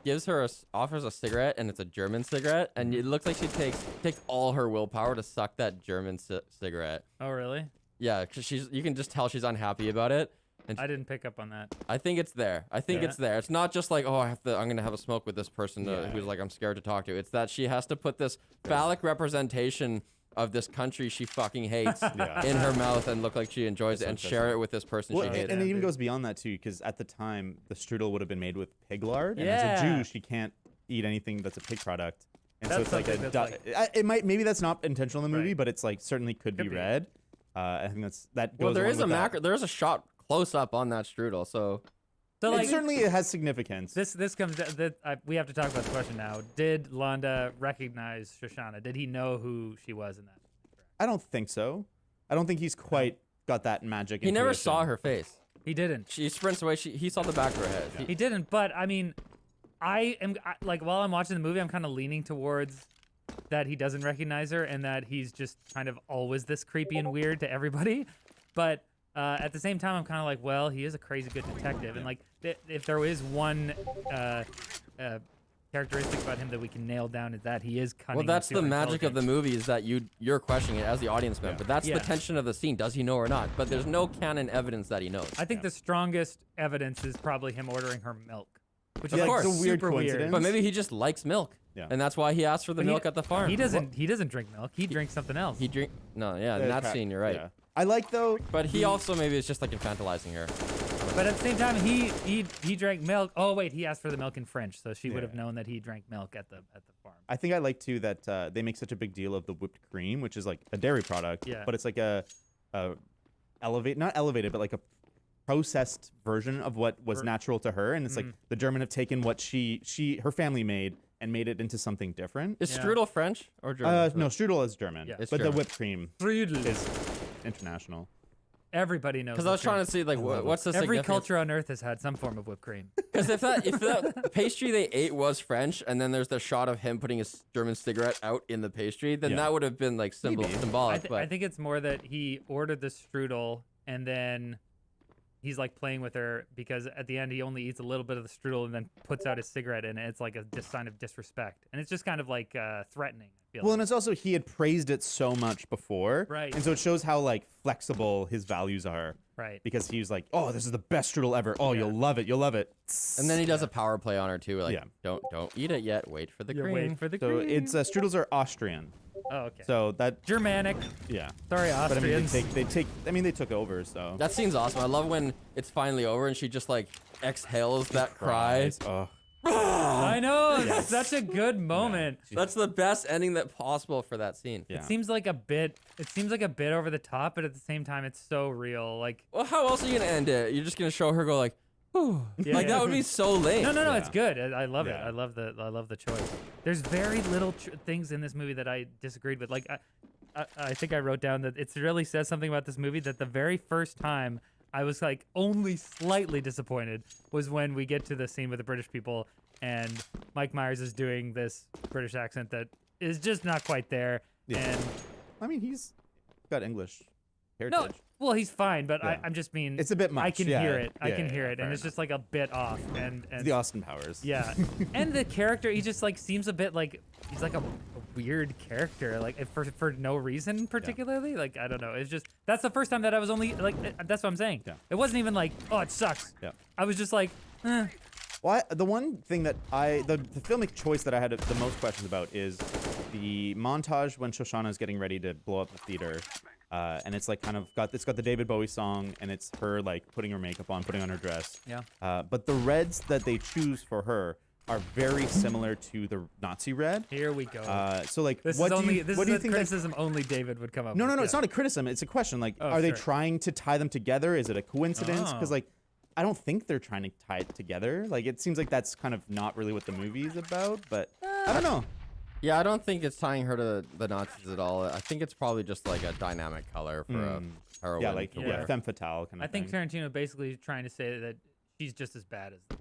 gives her offers a cigarette, and it's a German cigarette, and it looks like she takes all her willpower to suck that German cigarette. Oh really? Yeah, because you can just tell she's unhappy about it. And I didn't pick up on that. I think it's there. I think Yeah. it's there. It's not just like, oh, I'm gonna have a smoke with this person who's like I'm scared to talk to. It's that she has to put this phallic representation of this country she fucking hates in her mouth and look like she enjoys it and share it with this person Well, she hates. and it even dude. goes beyond that too, because at the time the strudel would have been made with pig lard, and Yeah. as a Jew, she can't eat anything that's a pig product. And so That's it's like something that's it might maybe that's not intentional in the movie, Right. but it's like certainly could be be. read. I think that goes. Well, there along is a with that. macro. There is a shot close up on that strudel. So So like Certainly it has significance. this comes we have to talk about the question now. Did Landa recognize Shoshana? Did he know who she was in that? I don't think so. I don't think he's quite got that magic. he never intuition. saw her face. He didn't. She sprints away. He saw the back of her head. He didn't. But I mean, like while I'm watching the movie, I'm kind of leaning towards that he doesn't recognize her and that he's just kind of always this creepy and weird to everybody. But at the same time, I'm kind of like, well, he is a crazy good detective, and like if there is one characteristic about him that we can nail down is that he is cunning. Well, and that's the super magic of the intelligent. movie is that you're questioning it as the audience member. That's Yeah. the tension of the scene. Does he know or not? But there's no canon evidence that he knows. I think the strongest evidence is probably him ordering her milk, which Yeah, is course. it's a weird super coincidence. weird. But maybe he just likes milk. Yeah. And that's why he asked for the But milk at the farm. He doesn't drink milk. He drinks something else. He drink. No, yeah, in that scene, you're right. Yeah. I like though. But he also maybe is just like infantilizing her. But at the same time, he drank milk. Oh wait, he asked for the milk in French, so she would have known that he drank milk at the farm. I think I like too that they make such a big deal of the whipped cream, which is like a dairy product. Yeah. But it's like a not elevated, but like a processed version of what was natural to her, and it's like the German have taken what her family made and made it into something different. Is Yeah. strudel French or German? No, strudel is German, Yeah. It's but German. the whipped cream Strudel. is international. Everybody knows. Because I was trying to see like what's the Every significance? culture on Earth has had some form of whipped cream. Because if that pastry they ate was French, and then there's the shot of him putting his German cigarette out in the pastry, then Yeah. that would have been like symbolic. I think it's more that he ordered the strudel and then he's like playing with her because at the end he only eats a little bit of the strudel and then puts out his cigarette and it's like a sign of disrespect and it's just kind of like threatening. I feel Well, like. and it's also he had praised it so much before, Right. And so it shows how like flexible his values are, Right. because he was like, "Oh, this is the best strudel ever. Oh, Yeah. you'll love it. You'll love it." and then he does a power play on her too, like Yeah. don't eat it yet. Wait for the You're cream. waiting for the So cream. it's strudels are Austrian. Oh, okay. So that Germanic. yeah. Sorry, But I mean, Austrians. they took over. So That scene's awesome. I love when it's finally over and she just like exhales that cry. Oh, I know. It's such a good moment. That's the best ending that possible for that scene. yeah. It seems like a bit over the top, but at the same time it's so real. Like Well, how else are you gonna end it? You're just gonna show her go like, whew. Like that would be so lame. No, Yeah. it's good. I love it. Yeah. I love the choice. There's very little things in this movie that I disagreed with. Like I think I wrote down that it really says something about this movie that the very first time I was like only slightly disappointed was when we get to the scene with the British people and Mike Myers is doing this British accent that is just not quite there. Yeah. And I mean, he's got English no, heritage. well, he's fine, but Yeah. I'm just mean It's a bit I much, can yeah. hear it. I Yeah, can yeah, hear yeah, it, fair and it's enough. just like a bit off. And It's the Austin Powers. yeah, and the character, he just like seems a bit like he's like a weird character, like for no reason particularly. Like I don't know. It's just that's the first time that I was only like that's what I'm saying. Yeah. It wasn't even like oh it sucks. Yeah. I was just like, eh. Well, the one thing that the filmic choice that I had the most questions about is the montage when Shoshana is getting ready to blow up the theater, and it's like kind of got the David Bowie song, and it's her like putting her makeup on, putting on her dress. Yeah. But the reds that they choose for her are very similar to the Nazi red. Here we go. So like, This what is do only you, this what is do you a think? criticism only David would come up No, with. no, no. Yeah. It's not a criticism. It's a question. Like, Oh, are they sure. trying to tie them together? Is it a coincidence? Because Oh. like, I don't think they're trying to tie it together. Like, it seems like that's kind of not really what the movie's about. But I don't know. Yeah, I don't think it's tying her to the Nazis at all. I think it's probably just like a dynamic color for a heroine. Yeah, like to wear. femme fatale kind of I think thing. Tarantino basically trying to say that she's just as bad as them.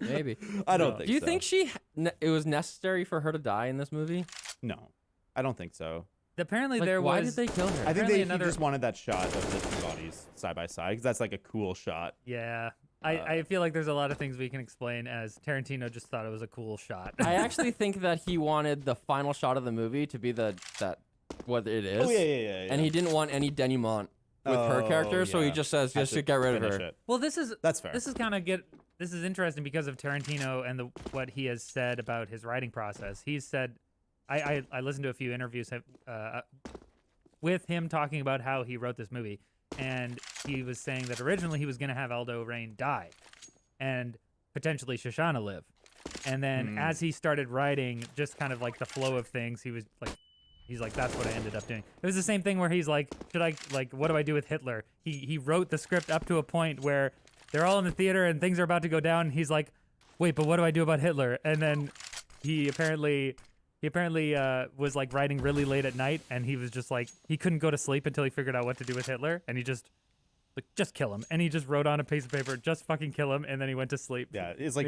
Maybe. I don't No. think. Do you so. think it was necessary for her to die in this movie? No, I don't think so. Apparently Like, there why was. did they kill her? I think Apparently he another- just wanted that shot of the two bodies side by side because that's like a cool shot. Yeah. I feel like there's a lot of things we can explain as Tarantino just thought it was a cool shot. I actually think that he wanted the final shot of the movie to be that what it is. Oh yeah. And he didn't want any denouement with her character, so he yeah. just says Had just to to get rid of finish her. it. Well, this is That's fair. This is interesting because of Tarantino and what he has said about his writing process. He's said, I listened to a few interviews with him talking about how he wrote this movie, and he was saying that originally he was going to have Aldo Rain die, and potentially Shoshana live, and then as he started writing, just kind of like the flow of things, he's like, that's what I ended up doing. It was the same thing where he's like, what do I do with Hitler? He wrote the script up to a point where they're all in the theater and things are about to go down. And he's like, wait, but what do I do about Hitler? And then he apparently was like writing really late at night, and he was just like, he couldn't go to sleep until he figured out what to do with Hitler, and he just kill him. And he just wrote on a piece of paper, just fucking kill him, and then he went to sleep. Yeah, it's like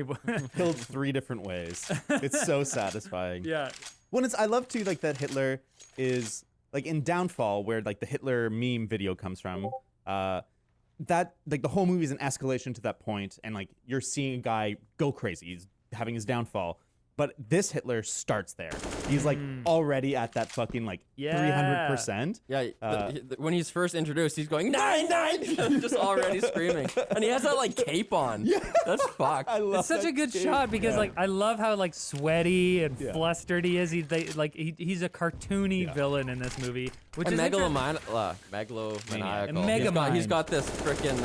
killed 3 different ways. It's so satisfying. Yeah. When I love too like that Hitler is like in Downfall, where like the Hitler meme video comes from. That like the whole movie is an escalation to that point, and like you're seeing a guy go crazy. He's having his downfall. But this Hitler starts there. He's like already at that fucking like 300%. Yeah, when he's first introduced, he's going 9-9, just already screaming, and he has that like cape on. Yeah, that's fucked. I love It's such that a good kid. shot because Yeah. like I love how like sweaty and flustered he is. He's a cartoony villain in this movie, which And is megalomaniacal. Megamind. He's got this freaking.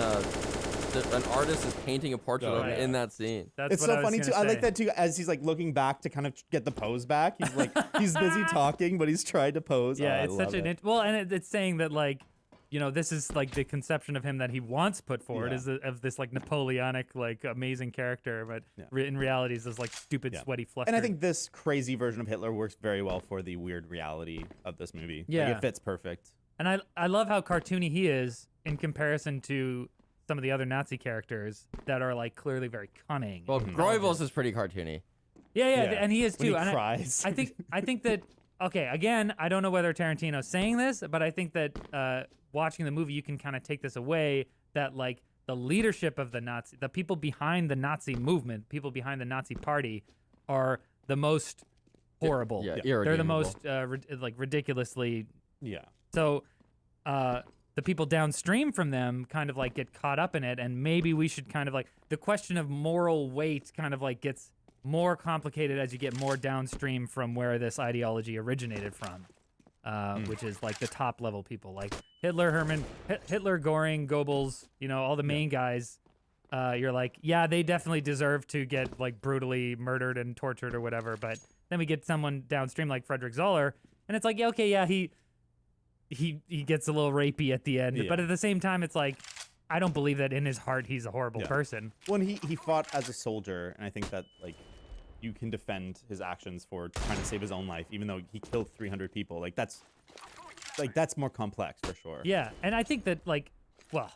An artist is painting a portrait of him in that scene. That's It's what so I was funny gonna too. I like say. that too. As he's like looking back to kind of get the pose back, he's like he's busy talking, but he's trying to pose. Yeah, Oh, it's I such love an it. well, and it's saying that like, you know, this is like the conception of him that he wants put forward Yeah. is of this like Napoleonic like amazing character, but in reality is this like stupid sweaty flustered. And I think this crazy version of Hitler works very well for the weird reality of this movie. Yeah. Like, it fits perfect. And I love how cartoony he is in comparison to some of the other Nazi characters that are like clearly very cunning. Well, Goebbels is pretty cartoony. Yeah, Yeah. and he is When too. he and cries. I think that okay. Again, I don't know whether Tarantino's saying this, but I think that watching the movie, you can kind of take this away that like the leadership of the people behind the Nazi movement, people behind the Nazi party, are the most horrible. Yeah, They're the irredeemable. most like ridiculously. Yeah. So. The people downstream from them kind of like get caught up in it, and maybe we should kind of like the question of moral weight kind of like gets more complicated as you get more downstream from where this ideology originated from, which is like the top level people like Hitler, Hitler, Göring, Goebbels, you know, all the main guys. You're like, yeah, they definitely deserve to get like brutally murdered and tortured or whatever. But then we get someone downstream like Friedrich Zoller, and it's like, yeah, okay, yeah, he gets a little rapey at the end, Yeah. but at the same time, it's like, I don't believe that in his heart he's a horrible person. When he fought as a soldier, and I think that like you can defend his actions for trying to save his own life, even though he killed 300 people. Like that's more complex for sure. Yeah, and I think that like, well,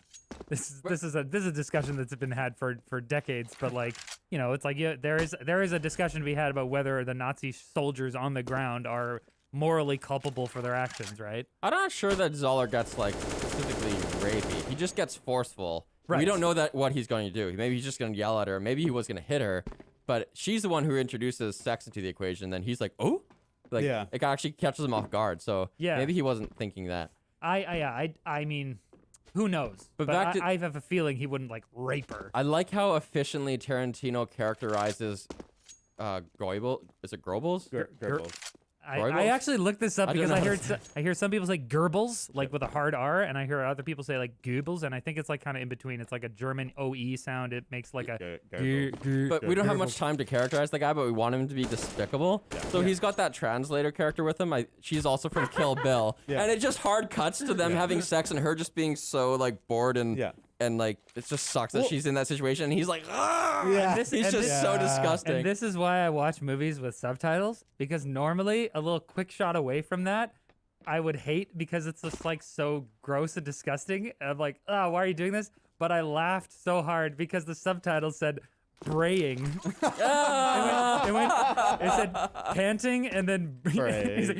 this is a discussion that's been had for decades, but like, you know, it's like there is a discussion to be had about whether the Nazi soldiers on the ground are morally culpable for their actions, right? I'm not sure that Zoller gets like specifically rapey. He just gets forceful. Right. We don't know what he's going to do. Maybe he's just going to yell at her. Maybe he was going to hit her. But she's the one who introduces sex into the equation. Then he's like, oh, like Yeah. it actually catches him off guard. So Yeah. maybe he wasn't thinking that. I mean, who knows? But But back to- I have a feeling he wouldn't like rape her. I like how efficiently Tarantino characterizes Goebbels. Is it Goebbels? Goebbels. I actually looked this up I don't because know. I hear some people say Goebbels, like with a hard R, and I hear other people say like Goebbels, and I think it's like kind of in between. It's like a German OE sound. It makes like a. But we don't have much time to characterize the guy, but we want him to be despicable. So he's got that translator character with him. She's also from Kill Bill, and it just hard cuts to them having sex and her just being so like bored and like it just sucks that she's in that situation. And he's like, ah, he's just so disgusting. And this is why I watch movies with subtitles, because normally a little quick shot away from that, I would hate because it's just like so gross and disgusting. And I'm like, oh, why are you doing this? But I laughed so hard because the subtitles said braying. It said panting and then he's like,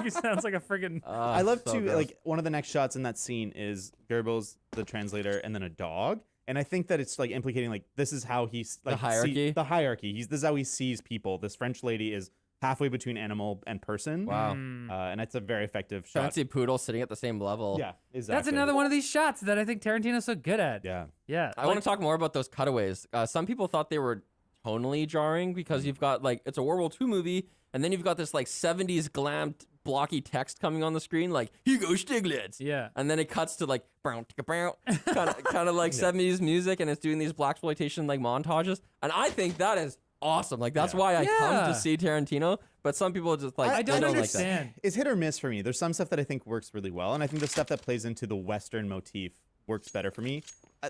he sounds like a friggin'. I love so to gross. like one of the next shots in that scene is Goebbels, the translator, and then a dog. And I think that it's like implicating like this is how he's like The hierarchy? the hierarchy. This is how he sees people. This French lady is halfway between animal and person. Wow. And it's a very effective shot. Fancy poodle sitting at the same level. Yeah, exactly. That's another one of these shots that I think Tarantino's so good at. Yeah. Yeah. I want to talk more about those cutaways. Some people thought they were tonally jarring because you've got like it's a World War II movie, and then you've got this like 70s glammed blocky text coming on the screen like Hugo Stiglitz. Yeah. And then it cuts to like kind of like 70s music, and it's doing these blaxploitation like montages, and I think that is awesome. Like that's why I come to see Tarantino. But some people just like I don't they understand. Like It's hit or miss for me. There's some stuff that I think works really well, and I think the stuff that plays into the Western motif works better for me.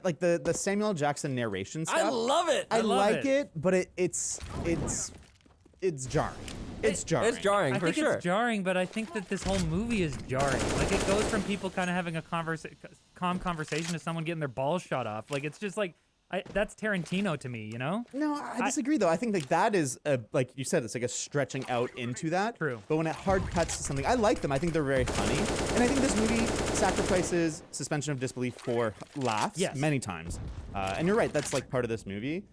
Like the Samuel Jackson narration that. stuff. I love it. I love like it, but it's jarring. It's jarring. It's jarring I for think sure. it's jarring, but I think that this whole movie is jarring. Like it goes from people kind of having a calm conversation to someone getting their balls shot off. Like it's just like that's Tarantino to me, you know? No, I disagree though. I think like that is like you said, it's like a stretching out into that. True. But when it hard cuts to something, I like them. I think they're very funny, and I think this movie sacrifices suspension of disbelief for laughs many times. And you're right, that's like part of this movie.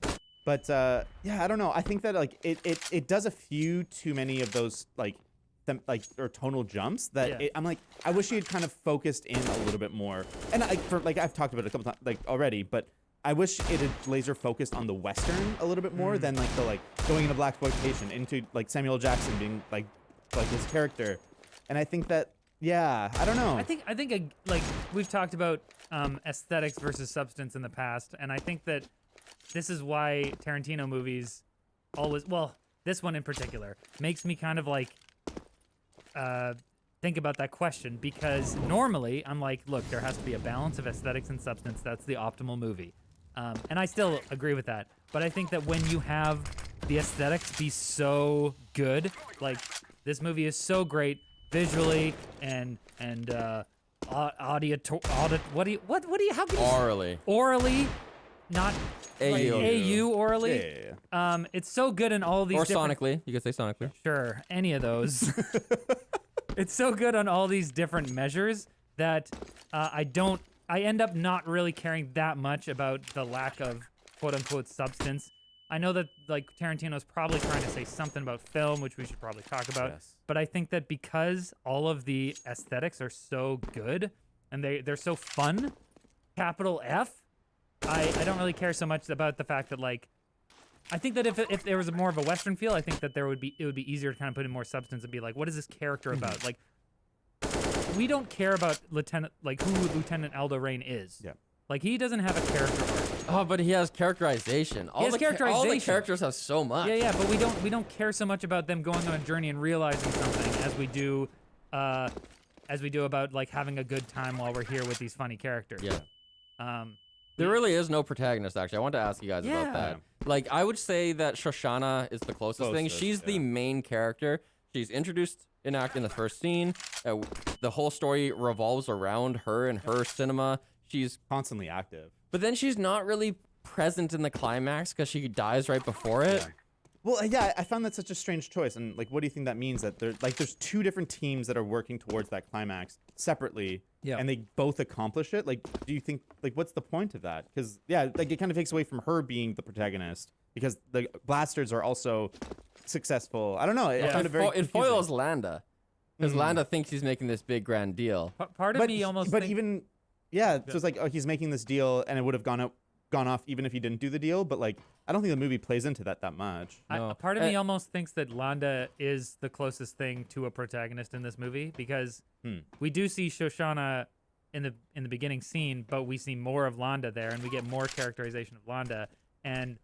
But yeah, I don't know. I think that like it does a few too many of those or tonal jumps that I'm like, I wish he had kind of focused in a little bit more. And I've talked about it a couple times like already, but I wish it had laser focused on the Western a little bit more than like the going into blaxploitation into like Samuel Jackson being like his character. And I think that I don't know. I think like we've talked about aesthetics versus substance in the past, and I think that this is why Tarantino movies always, well, this one in particular, makes me kind of like think about that question, because normally I'm like, look, there has to be a balance of aesthetics and substance. That's the optimal movie. And I still agree with that. But I think that when you have the aesthetics be so good, like this movie is so great visually and audio, what do you, how can you Orally. not AU. like AU orally. Yeah. It's so good in all these Or different, sonically. You could say sonically. sure, any of those. It's so good on all these different measures that I end up not really caring that much about the lack of quote unquote substance. I know that like Tarantino's probably trying to say something about film, which we should probably talk about. Yes. But I think that because all of the aesthetics are so good and they're so fun, capital F, I don't really care so much about the fact that like I think that if there was more of a Western feel, I think that it would be easier to kind of put in more substance and be like, what is this character about? Like, we don't care about who Lieutenant Aldo Rain is. Yeah. Like he doesn't have a character arc. Oh, but he has characterization. All the characters have so much. Yeah, but we don't care so much about them going on a journey and realizing something as we do about like having a good time while we're here with these funny characters. Yeah. There really is no protagonist, actually. I want to ask you guys about that. Like, I would say that Shoshana is the closest thing. She's the main character. She's introduced in the first scene. The whole story revolves around her and her cinema. She's Constantly active. But then she's not really present in the climax because she dies right before it. Yeah. Well, yeah, I found that such a strange choice. And like, what do you think that means? That there's two different teams that are working towards that climax separately, and they both accomplish it. Like, do you think what's the point of that? Because like it kind of takes away from her being the protagonist because the blasters are also successful. I don't know. I found it very It foils Landa because Landa thinks he's making this big grand deal. Part of me almost. But even so it's like, oh, he's making this deal, and it would have gone out gone off even if he didn't do the deal. But like, I don't think the movie plays into that much. No. Part of me almost thinks that Landa is the closest thing to a protagonist in this movie because we do see Shoshana in the beginning scene, but we see more of Landa there, and we get more characterization of Landa.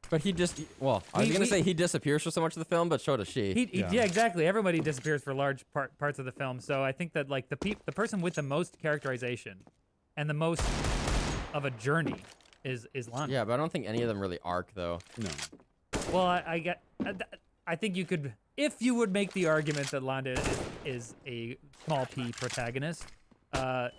But he just, I was going to say he disappears for so much of the film, but so does she. Yeah, exactly. Everybody disappears for large parts of the film. So I think that like the person with the most characterization and the most of a journey is Landa. Yeah, but I don't think any of them really arc, though. No. Well, I think you could, if you would make the argument that Landa is a small p protagonist,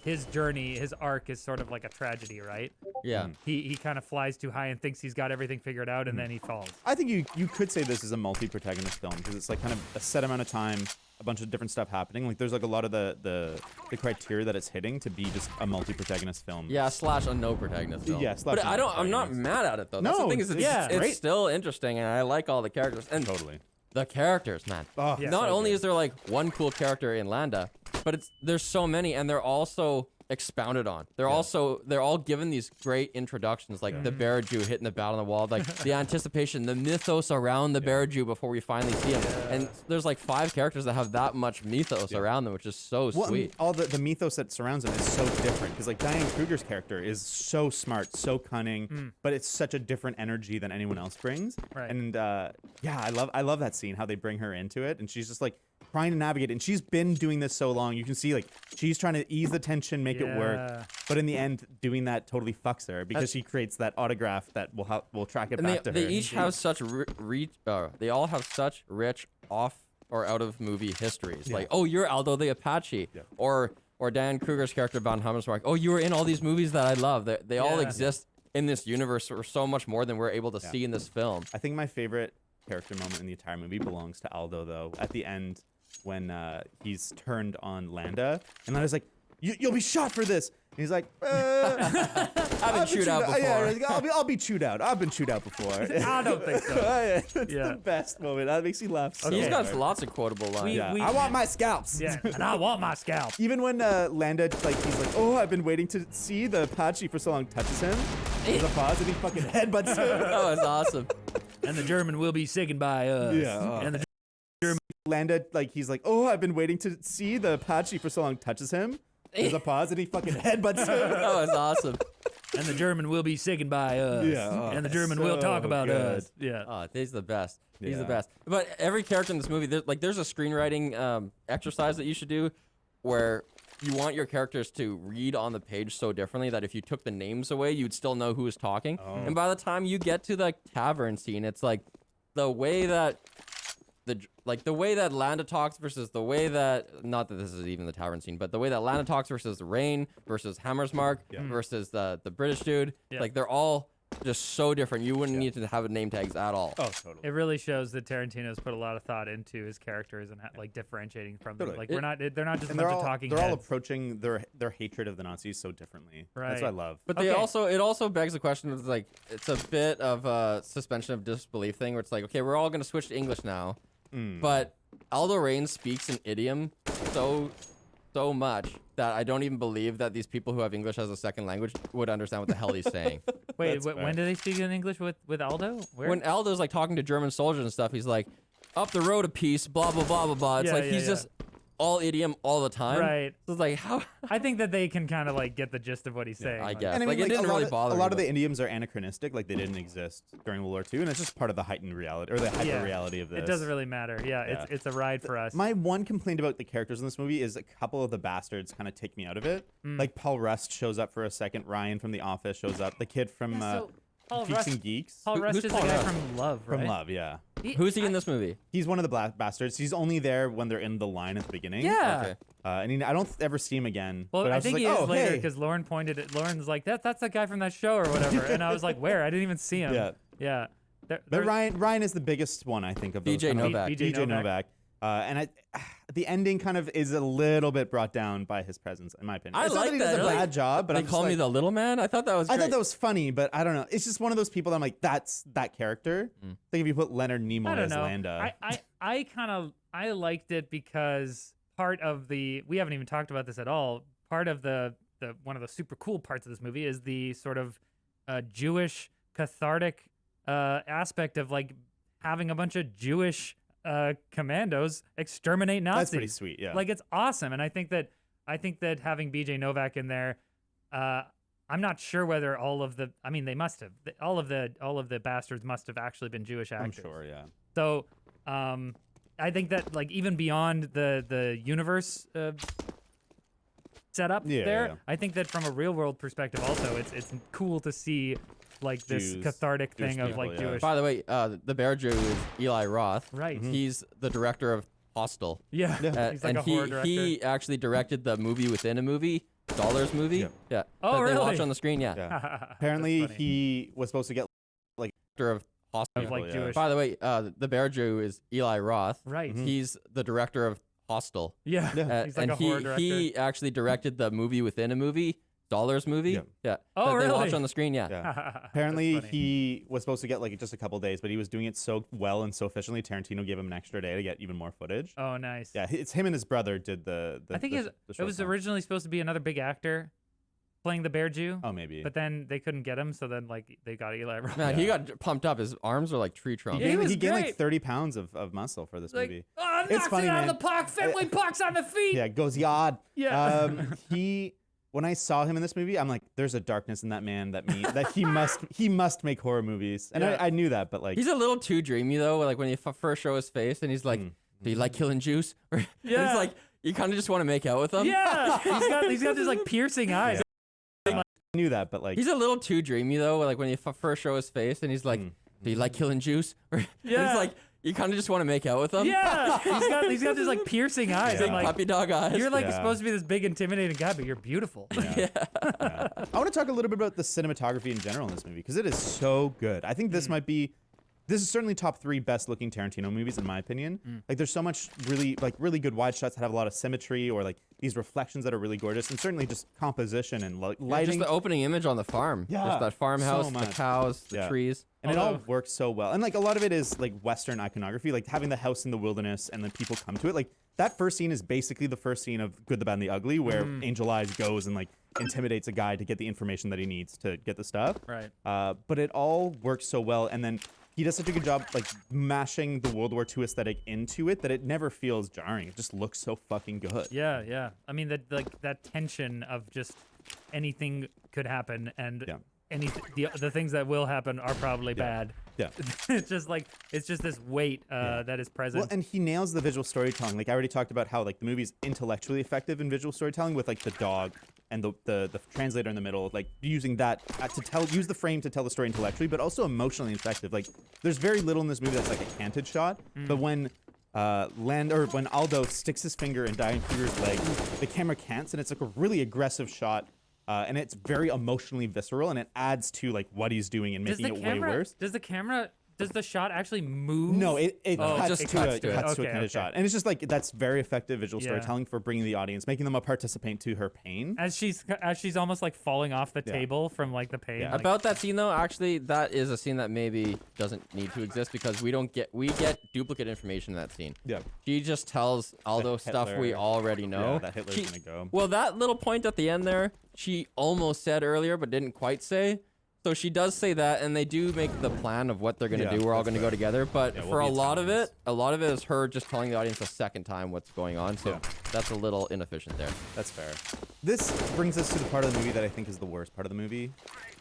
his journey, his arc is sort of like a tragedy, right? Yeah. He kind of flies too high and thinks he's got everything figured out, and then he falls. I think you could say this is a multi-protagonist film because it's like kind of a set amount of time, a bunch of different stuff happening. Like there's like a lot of the criteria that it's hitting to be just a multi-protagonist film. Yeah, / a no protagonist film. Yeah, but I'm not mad at it though. That's No, the thing is, it's great. still interesting, and I like all the characters. And Totally. the characters, man. Oh, Yeah. Not so only good. is there like one cool character in Landa, but there's so many, and they're also expounded on. They're all given these great introductions, like the Baraju hitting the bat on the wall, like the anticipation, the mythos around the Baraju before we finally see him. And there's like 5 characters that have that much mythos around them, which is so Well, sweet. all the mythos that surrounds him is so different because like Diane Kruger's character is so smart, so cunning, but it's such a different energy than anyone else brings. Right. And yeah, I love that scene how they bring her into it, and she's just like trying to navigate, and she's been doing this so long. You can see like she's trying to ease the tension, make it work, but in the end, doing that totally fucks her because she creates that autograph that will track it And back to her. they each have such they all have such rich off or out of movie histories. Like, oh, you're Aldo the Apache, or Dan Kruger's character Von Hammersmark. Oh, you were in all these movies that I love. They all exist in this universe for so much more than we're able to see in this film. I think my favorite character moment in the entire movie belongs to Aldo, though. At the end, when he's turned on Landa, and Landa's like, "You'll be shot for this." And he's like, I've been chewed out before. Yeah, I'll be chewed out. I've been chewed out before. I don't think so. It's the best moment. That makes me laugh so He's got hard. lots of quotable lines. I want my scalps. Yeah, and I want my scalp. Even when Landa, like, he's like, "Oh, I've been waiting to see the Apache for so long," touches him. There's a pause, and he fucking headbutts him. That was awesome. And the German will be sickened by us. Yeah. And the Landa, like, he's like, "Oh, I've been waiting to see the Apache for so long," touches him. There's a pause, and he fucking headbutts him. That was awesome. and the German will be sickened by us. Yeah. And the German will So talk about good. us. Yeah. Oh, he's the best. He's the Yeah. best. But every character in this movie, there's a screenwriting exercise that you should do where you want your characters to read on the page so differently that if you took the names away, you'd still know who was talking. And by the time you get to the tavern scene, it's like the way that Landa talks versus the way that, not that this is even the tavern scene, but the way that Landa talks versus Rain versus Hammersmark versus the British dude, like they're all just so different. You wouldn't need to have name tags at all. Oh, totally. It really shows that Tarantino's put a lot of thought into his characters and like differentiating from them. Totally. Like they're not just a And bunch of talking they're all heads. approaching their hatred of the Nazis so differently. That's what I Right. love. But Okay. it also begs the question of like, it's a bit of a suspension of disbelief thing where it's like, okay, we're all going to switch to English now. But Aldo Rain speaks an idiom so much that I don't even believe that these people who have English as a second language would understand what the hell he's saying. Wait, That's fair. when do they speak in English with Aldo? Where? When Aldo's like talking to German soldiers and stuff, he's like, up the road a piece, blah, blah, blah, blah, blah. It's Yeah, like yeah, he's just all idiom all the time. Right. So it's like, how? I think that they can kind of like get the gist of what he's saying. I like- guess. And I Like, mean, it didn't really bother a me, lot of but- the idioms are anachronistic, like they didn't exist during World War II, and it's just part of the heightened reality or the hyper reality of this. It doesn't really matter. Yeah, Yeah. it's a ride for us. My one complaint about the characters in this movie is a couple of the bastards kind of take me out of it. Like Paul Rust shows up for a second. Ryan from The Office shows up. The kid from Paul Geeks Rust, and Geeks. Paul Rust who's is Paul the guy Rust? from Love, right? From Love, yeah. Who's he in this movie? He's one of the bastards. He's only there when they're in the line at the beginning. Yeah. Okay. I don't ever see him again. Well, but I was think just he like, is oh, later hey. because Lauren pointed at Lauren's like that's the guy from that show or whatever, and I was like, where? I didn't even see him. Yeah. Yeah. But Ryan is the biggest one, I think, of those. BJ kind of- Novak. BJ Novak. And the ending kind of is a little bit brought down by his presence, in my opinion. I It's not like that he does that. a Like, bad job, but They I'm just call me like, the little man? I thought that was I great. thought that was funny, but I don't know. It's just one of those people that I'm like, that's that character. Like if you put Leonard Nimoy I don't as know. Landa. I liked it because part of we haven't even talked about this at all. Part of the one of the super cool parts of this movie is the sort of Jewish cathartic aspect of like having a bunch of Jewish commandos exterminate Nazis. That's pretty sweet. Yeah. Like it's awesome, and I think that having BJ Novak in there, I'm not sure whether all of the. I mean, they must have. All of the bastards must have actually been Jewish actors. I'm sure. Yeah. So, I think that like even beyond the universe setup there, yeah. I think that from a real world perspective, also it's cool to see like this Jews, cathartic Jewish thing of people, like yeah. Jewish. By the way, the Bear Jew is Eli Roth. Right. He's the director of Hostel. Yeah. He's like and a horror director. he actually directed the movie within a movie, Dollars movie. Yeah. Oh, that really? They watch on the screen. Yeah. Yeah. Apparently, That's funny. he was supposed to get Director of Hostel. Of like yeah. Jewish. By the way, the Bear Jew is Eli Roth. Right. He's the director of Hostel. Yeah. Yeah. He's like and a horror director. he actually directed the movie within a movie, Dollars movie. Yeah. Oh, that they watch really? on the screen. Yeah. Yeah. Apparently, That's funny. he was supposed to get like just a couple days, but he was doing it so well and so efficiently. Tarantino gave him an extra day to get even more footage. Oh, nice. Yeah, it's him and his brother did the I think the it short was film. originally supposed to be another big actor playing the Bear Jew, Oh, maybe. but then they couldn't get him, so then like they got Eli Roth. Man, he got pumped up. His arms are like tree trunks. Yeah, he was he gained like great. 30 pounds of muscle for this Like, movie. oh, It's knocks funny, it out man. of the park. Fenway Park's on the feet. Yeah, goes yard. Yeah. When I saw him in this movie, I'm like, there's a darkness in that man that he must make horror movies, and Yeah. I knew that, but like, He's a little too dreamy though. Like when you first show his face, and he's like, "Do you like killing Jews?" Or Yeah. it's like you kind of just want to make out with him. Yeah. he's got these like piercing eyes. I knew that, but like, He's a little too dreamy though. Like when you first show his face, and he's like, "Do you like killing Jews?" Or Yeah. it's like you kind of just want to make out with him. Yeah. he's got these like piercing eyes. Big I'm like, puppy dog eyes. you're like Yeah. supposed to be this big intimidating guy, but you're beautiful. yeah. I want to talk a little bit about the cinematography in general in this movie because it is so good. I think this might be. This is certainly top 3 best looking Tarantino movies in my opinion. Like there's so much really good wide shots that have a lot of symmetry or like these reflections that are really gorgeous, and certainly just composition and Just lighting. the opening image on the farm. Yeah, Just that farmhouse, so the much. cows, the Yeah. trees. And it all Although- works so well. And like a lot of it is like Western iconography, like having the house in the wilderness and then people come to it. Like that first scene is basically the first scene of Good, the Bad, and the Ugly, where Angel Eyes goes and like intimidates a guy to get the information that he needs to get the stuff. Right. But it all works so well. And then he does such a good job like mashing the World War II aesthetic into it that it never feels jarring. It just looks so fucking good. Yeah, yeah. I mean that tension of just anything could happen, and Yeah. the things that will happen are probably bad. Yeah. It's just this weight that is present. Well, and he nails the visual storytelling. Like I already talked about how like the movie's intellectually effective in visual storytelling with like the dog and the translator in the middle, like using that use the frame to tell the story intellectually, but also emotionally effective. Like there's very little in this movie that's like a canted shot, but when when Aldo sticks his finger in Diane Kruger's leg, the camera cants, and it's like a really aggressive shot. And it's very emotionally visceral, and it adds to like what he's doing and making it way worse. Does the shot actually move? No, it cuts just to cuts a to it. kind Okay. of shot, and it's just like that's very effective visual Yeah. storytelling for bringing the audience, making them a participant to her pain. As she's almost like falling off the table from like the pain. Yeah. like- About that scene though, actually, that is a scene that maybe doesn't need to exist because we get duplicate information in that scene. Yeah. She just tells Aldo stuff we Hitler- already know. Yeah, that Hitler's gonna go. Well, that little point at the end there, she almost said earlier but didn't quite say. So she does say that, and they do make the plan of what they're gonna Yeah, do. We're all that's gonna go fair. together, but Yeah, we'll for be a lot of Italians. it is her just telling the audience a second time what's going on. So Yeah. that's a little inefficient there. That's fair. This brings us to the part of the movie that I think is the worst part of the movie,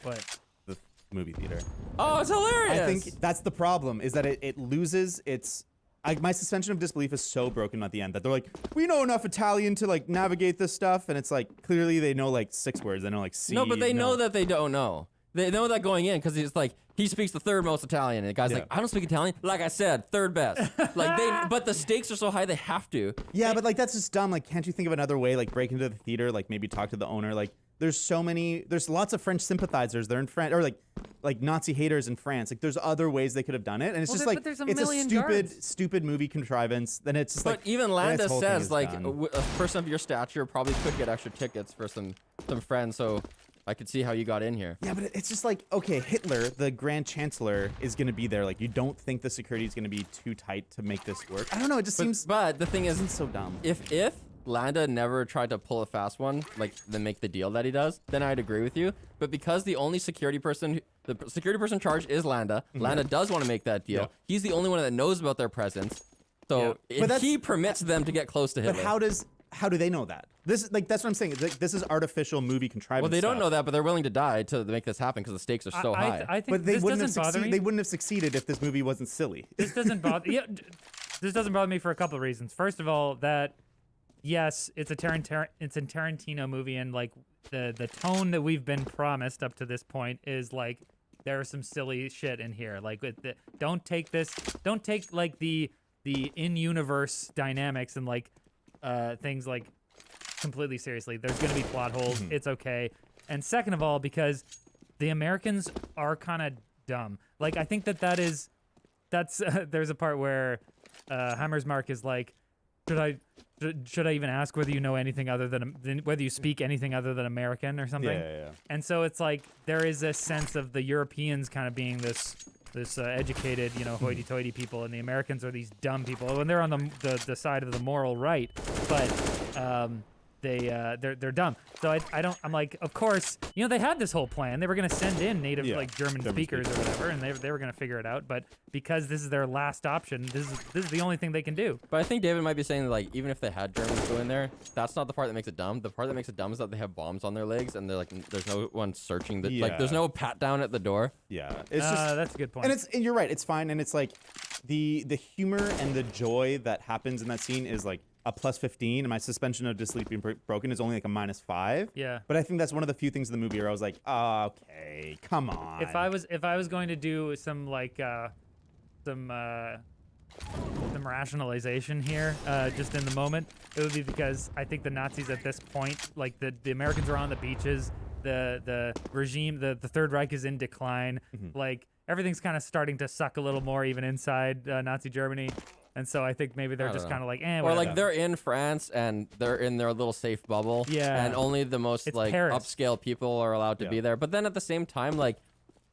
What? the movie theater. Oh, it's hilarious! I think that's the problem, is that it loses its. My suspension of disbelief is so broken at the end that they're like, we know enough Italian to like navigate this stuff, and it's like clearly they know like 6 words. They know like C. No, but they know that they don't know. They know that going in because he's like, he speaks the third most Italian, and the guy's Yeah. like, I don't speak Italian. Like I said, third best. But the stakes are so high they have to. Yeah, but like that's just dumb. Like, can't you think of another way? Like, break into the theater, like maybe talk to the owner. Like, there's lots of French sympathizers. They're in France, or like Nazi haters in France. Like, there's other ways they could have done it, and it's Well, just but like there's a it's a million stupid, guards. stupid movie contrivance. Then it's just But like even then Landa its whole thing says is like done. a person of your stature probably could get extra tickets for some friends. So I could see how you got in here. Yeah, but it's just like, okay, Hitler, the Grand Chancellor, is going to be there. Like, you don't think the security is going to be too tight to make this work? I don't know. It just seems But the thing is, so dumb. if Landa never tried to pull a fast one, like then make the deal that he does, then I'd agree with you. But because the only security person The security person in charge is Landa. Landa does want to make that deal. Yeah. He's the only one that knows about their presence. So if he permits them to get close to Hitler. But how do they know that? This like that's what I'm saying. Like, this is artificial movie contrivance. Well, they don't stuff. know that, but they're willing to die to make this happen because the stakes are so high. I think But they this wouldn't doesn't have bother me. They wouldn't have succeeded if this movie wasn't silly. This doesn't bother. This doesn't bother me for a couple of reasons. First of all, that yes, it's a Tarantino movie, and like the tone that we've been promised up to this point is like there's some silly shit in here. Like don't take like the in-universe dynamics and like things like completely seriously. There's gonna be plot holes. It's okay. And second of all, because the Americans are kind of dumb. Like I think that's there's a part where Hammersmark is like, should I even ask whether you know anything other than whether you speak anything other than American or something? Yeah. And so it's like there is a sense of the Europeans kind of being this educated, hoity-toity people, and the Americans are these dumb people. And they're on the side of the moral right, but they're dumb. So I'm like, of course, they had this whole plan. They were gonna send in native like German speakers or whatever, and they were gonna figure it out. But because this is their last option, this is the only thing they can do. But I think David might be saying that, like, even if they had Germans go in there, that's not the part that makes it dumb. The part that makes it dumb is that they have bombs on their legs, and they're like, there's no one searching like, there's no pat down at the door. Yeah, it's just that's a good point. and you're right. It's fine, and it's like the humor and the joy that happens in that scene is like a plus 15, and my suspension of disbelief being broken is only like a -5. Yeah. But I think that's one of the few things in the movie where I was like, oh, okay, come on. If I was going to do some like some rationalization here, just in the moment, it would be because I think the Nazis at this point, like the Americans are on the beaches, the regime, the Third Reich is in decline, like everything's kind of starting to suck a little more even inside Nazi Germany. And so I think maybe they're just kind of like, or whatever. like they're in France and they're in their little safe bubble. Yeah. And only the most It's like Paris. upscale people are allowed to be there. But then at the same time, like,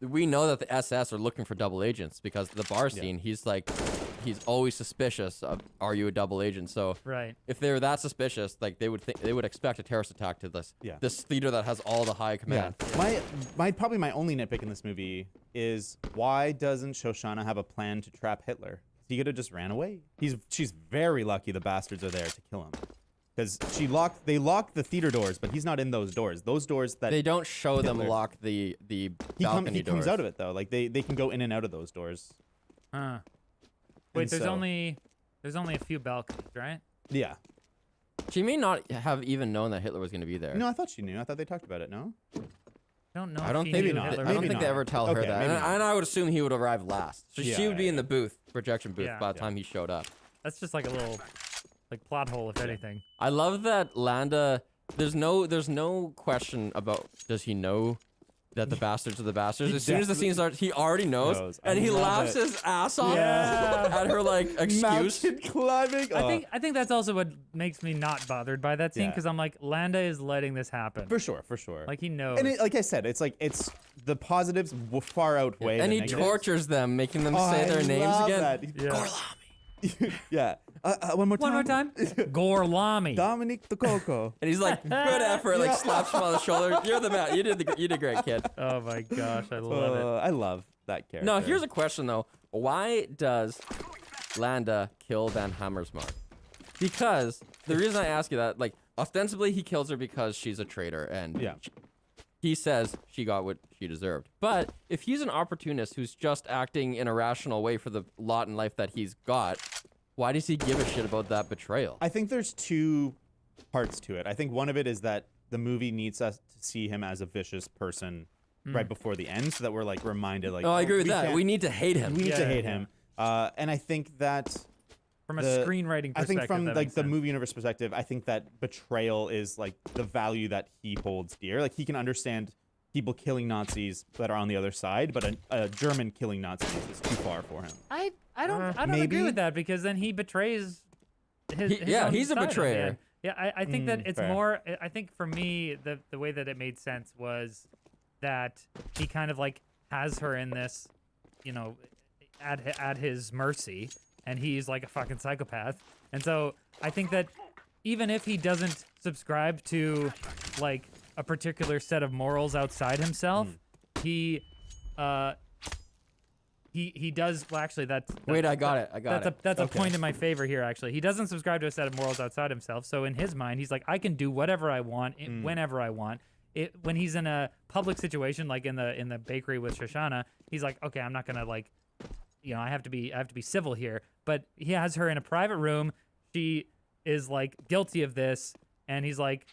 we know that the SS are looking for double agents because the bar scene, he's always suspicious of, are you a double agent? So Right. if they were that suspicious, like they would expect a terrorist attack to this theater that has all the high command. Probably my only nitpick in this movie is why doesn't Shoshana have a plan to trap Hitler? He could have just ran away. She's very lucky the bastards are there to kill him, because they locked the theater doors, but he's not in those doors. Those doors that They don't show them Hitler- lock the he balcony doors. comes out of it though. Like they can go in and out of those doors. Wait, And there's so- only a few balconies, right? Yeah. She may not have even known that Hitler was going to be there. No, I thought she knew. I thought they talked about it. No. I don't know. I don't if think he knew not. Hitler I don't was Maybe think they not. ever tell her Okay, that, maybe not. and I would assume he would arrive last. So she would be in the projection booth Yeah. by the time he showed up. That's just like a little like plot hole, if anything. I love that Landa. There's no question about, does he know that the bastards are the bastards? As soon as the scene starts, he already knows. I And he love laughs it. his ass off Yeah. at her like excuse. Mountain climbing. I think that's also what makes me not bothered by that scene, Yeah. because I'm like, Landa is letting this happen. for sure. Like he knows. And like I said, it's the positives far outweigh And the he negatives. tortures them, making them Oh, say I their names love again. that. Yeah. Yeah. One more time. One more time. Gorlami. Dominic the Coco. And he's like, good effort, like slaps him on the shoulder. You're the man. You did great, kid. Oh my gosh, I love it. I love that character. No, here's a question though. Why does Landa kill Van Hammersmark? Because the reason I ask you that, like, ostensibly he kills her because she's a traitor, and he says she got what she deserved. But if he's an opportunist who's just acting in a rational way for the lot in life that he's got, why does he give a shit about that betrayal? I think there's two parts to it. I think one of it is that the movie needs us to see him as a vicious person right before the end, so that we're like reminded, like, Oh, I agree with that. can't- We need to hate him. We need to Yeah, hate yeah. him. And I think that From a the- screenwriting perspective, I think from that like makes the sense. movie universe perspective, I think that betrayal is like the value that he holds dear. Like he can understand people killing Nazis that are on the other side, but a German killing Nazis is too far for him. I don't agree maybe. with that, because then he betrays his yeah, own he's a side of it. betrayer. Yeah, I think that it's fair. more. I think for me, the way that it made sense was that he kind of like has her in this, at his mercy, and he's like a fucking psychopath. And so I think that even if he doesn't subscribe to like a particular set of morals outside himself, he he does. Well, actually, Wait, I got it. That's a point in my favor here. Actually, he doesn't subscribe to a set of morals outside himself. So in his mind, he's like, I can do whatever I want, whenever I want. When he's in a public situation, like in the bakery with Shoshana, he's like, okay, I'm not gonna like, I have to be civil here. But he has her in a private room. She is like guilty of this, and he's like,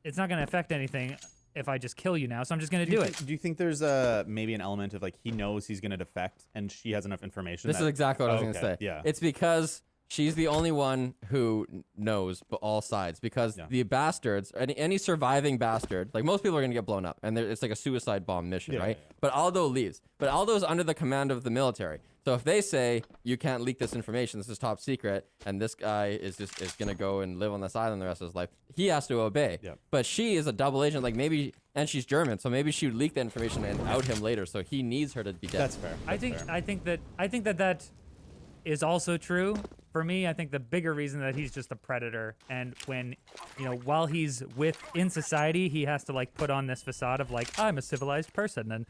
it's not gonna affect anything if I just kill you now, so I'm just gonna do it. Do you think there's maybe an element of like he knows he's gonna defect and she has enough information? This is exactly what I was gonna say. Yeah. It's because she's the only one who knows all sides, because the bastards, any surviving bastard, like most people are gonna get blown up, and it's like a suicide bomb mission, right? Yeah. But Aldo leaves. But Aldo's under the command of the military. So if they say you can't leak this information, this is top secret, and this guy is gonna go and live on this island the rest of his life, he has to obey. Yep. But she is a double agent, like maybe, and she's German, so maybe she would leak the information and out him later. So he needs her to be dead. That's fair. I think that is also true. For me, I think the bigger reason that he's just a predator, and when, while he's in society, he has to like put on this facade of like, I'm a civilized person, and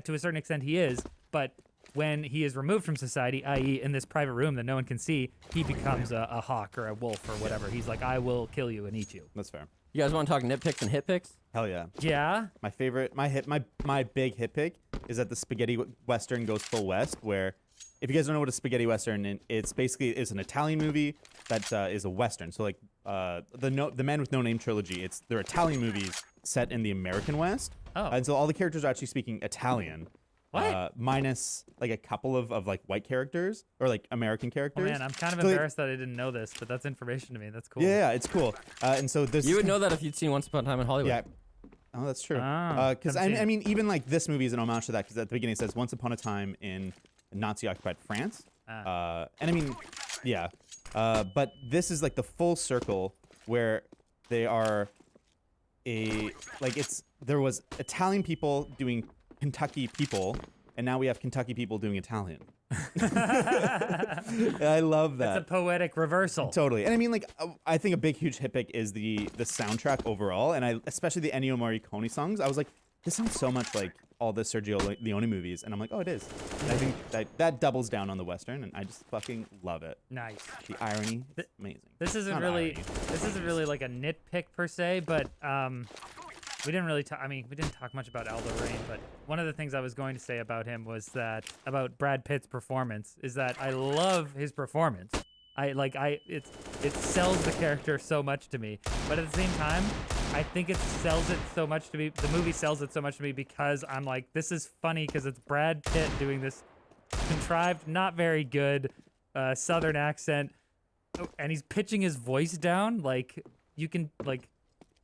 to a certain extent he is, but when he is removed from society, i.e. in this private room that no one can see, he becomes a hawk or a wolf or whatever. He's like, I will kill you and eat you. That's fair. You guys want to talk nitpicks and hit picks? Hell yeah. Yeah. My favorite, my big hit pick is that the spaghetti western goes full west, where if you guys don't know what a spaghetti western, it's an Italian movie that is a western. So like the Man with No Name trilogy, they're Italian movies set in the American West. Oh. And so all the characters are actually speaking Italian. What? Minus like a couple of like white characters or like American Oh characters. man, I'm kind of So, like, embarrassed that I didn't know this, but that's information to me. That's cool. Yeah, it's cool. And so this. You would know that if you'd seen Once Upon a Time in Hollywood. Yeah. Oh, that's true. Because haven't seen I mean, even like this movie is an homage to that, because at the beginning it says Once Upon a Time in Nazi-occupied France. And I mean, yeah. But this is like the full circle where they are there was Italian people doing Kentucky people, and now we have Kentucky people doing Italian. I love that. It's a poetic reversal. Totally. And I mean, like, I think a big, huge hit pick is the soundtrack overall, and especially the Ennio Morricone songs. I was like, this sounds so much like all the Sergio Leone movies, and I'm like, oh, it is. And I think that doubles down on the Western, and I just fucking love it. Nice. The irony, is amazing. This isn't Not really irony. like a nitpick per se, but we didn't really talk. I mean, we didn't talk much about Aldo Rain, but one of the things I was going to say about him was that about Brad Pitt's performance is that I love his performance. It sells the character so much to me, but at the same time, I think it sells it so much to me. The movie sells it so much to me because I'm like, this is funny because it's Brad Pitt doing this contrived, not very good Southern accent, and he's pitching his voice down. Like you can like.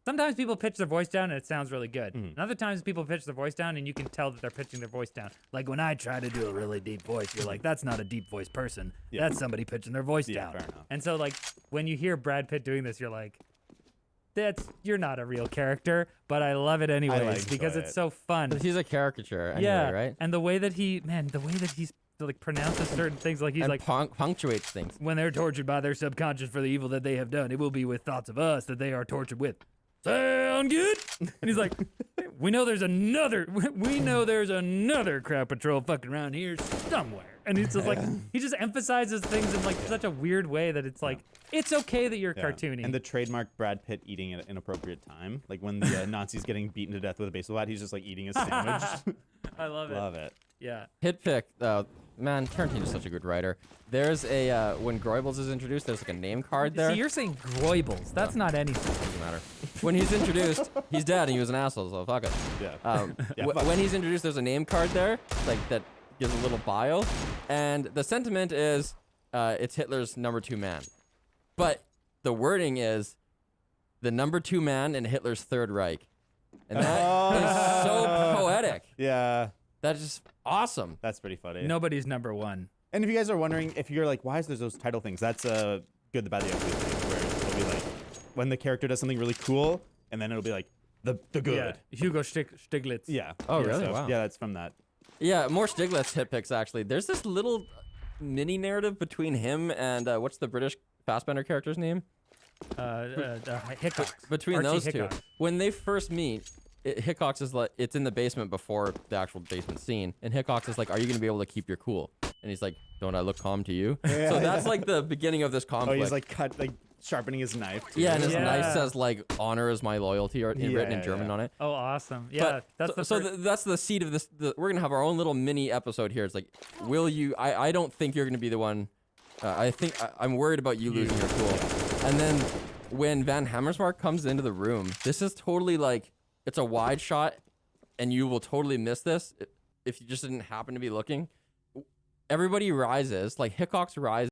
Sometimes people pitch their voice down and it sounds really good. And other times people pitch their voice down and you can tell that they're pitching their voice down. Like when I try to do a really deep voice, you're like, that's not a deep voice person. Yeah. That's somebody pitching their voice down. Fair enough. And so like when you hear Brad Pitt doing this, you're like, you're not a real character, but I love it anyways because it's so fun. He's a caricature anyway, right? And the way that he's like pronounces certain things, like he's and like punctuates things. when they're tortured by their subconscious for the evil that they have done, it will be with thoughts of us that they are tortured with. Sound good? And he's like, we know there's another crowd patrol fucking around here somewhere. And it's just like, he just emphasizes things in like such a weird way that it's like, it's okay that you're cartoony. And the trademark Brad Pitt eating at an inappropriate time, like when the Nazi's getting beaten to death with a baseball bat, he's just like eating his sandwich. I love it. Love it. Yeah. Hit pick. Man, Tarantino's such a good writer. There's a when Goebbels is introduced, there's like a name card there. See, you're saying Goebbels. That's not anything. Doesn't matter. When he's introduced, he's dead and he was an asshole, so fuck it. Yeah. When he's introduced, there's a name card there, like that gives a little bio, and the sentiment is, it's Hitler's number 2 man, but the wording is, the number 2 man in Hitler's Third Reich, and that is so poetic. Yeah. That's just awesome. That's pretty funny. Nobody's number 1. And if you guys are wondering, if you're like, why is there those title things? That's a good, the bad, the ugly thing, where it'll be like, when the character does something really cool, and then it'll be like, the good. Yeah. Hugo Stiglitz. Yeah. Oh, Yeah, really? so- Wow. Yeah, that's from that. Yeah, more Stiglitz hit picks, actually. There's this little mini narrative between him and, what's the British Fassbender character's name? Hickok. Between Archie those Hickok. two. When they first meet, Hickox is like, it's in the basement before the actual basement scene, and Hickox is like, "Are you gonna be able to keep your cool?" And he's like, "Don't I look calm to you?" Yeah, So that's like the beginning of this Oh, conflict. he's like sharpening his knife. Too. Yeah, and his Yeah. knife says like "honor is my loyalty" or written in Yeah, German yeah. on it. Oh, awesome. Yeah, But, that's that's the seed of this. We're gonna have our own little mini episode here. It's like, will you? I don't think you're gonna be the one. I'm worried about you losing your cool. And then when Van Hammersmark comes into the room, this is totally like, it's a wide shot, and you will totally miss this if you just didn't happen to be looking. Everybody rises, like Hickox rises.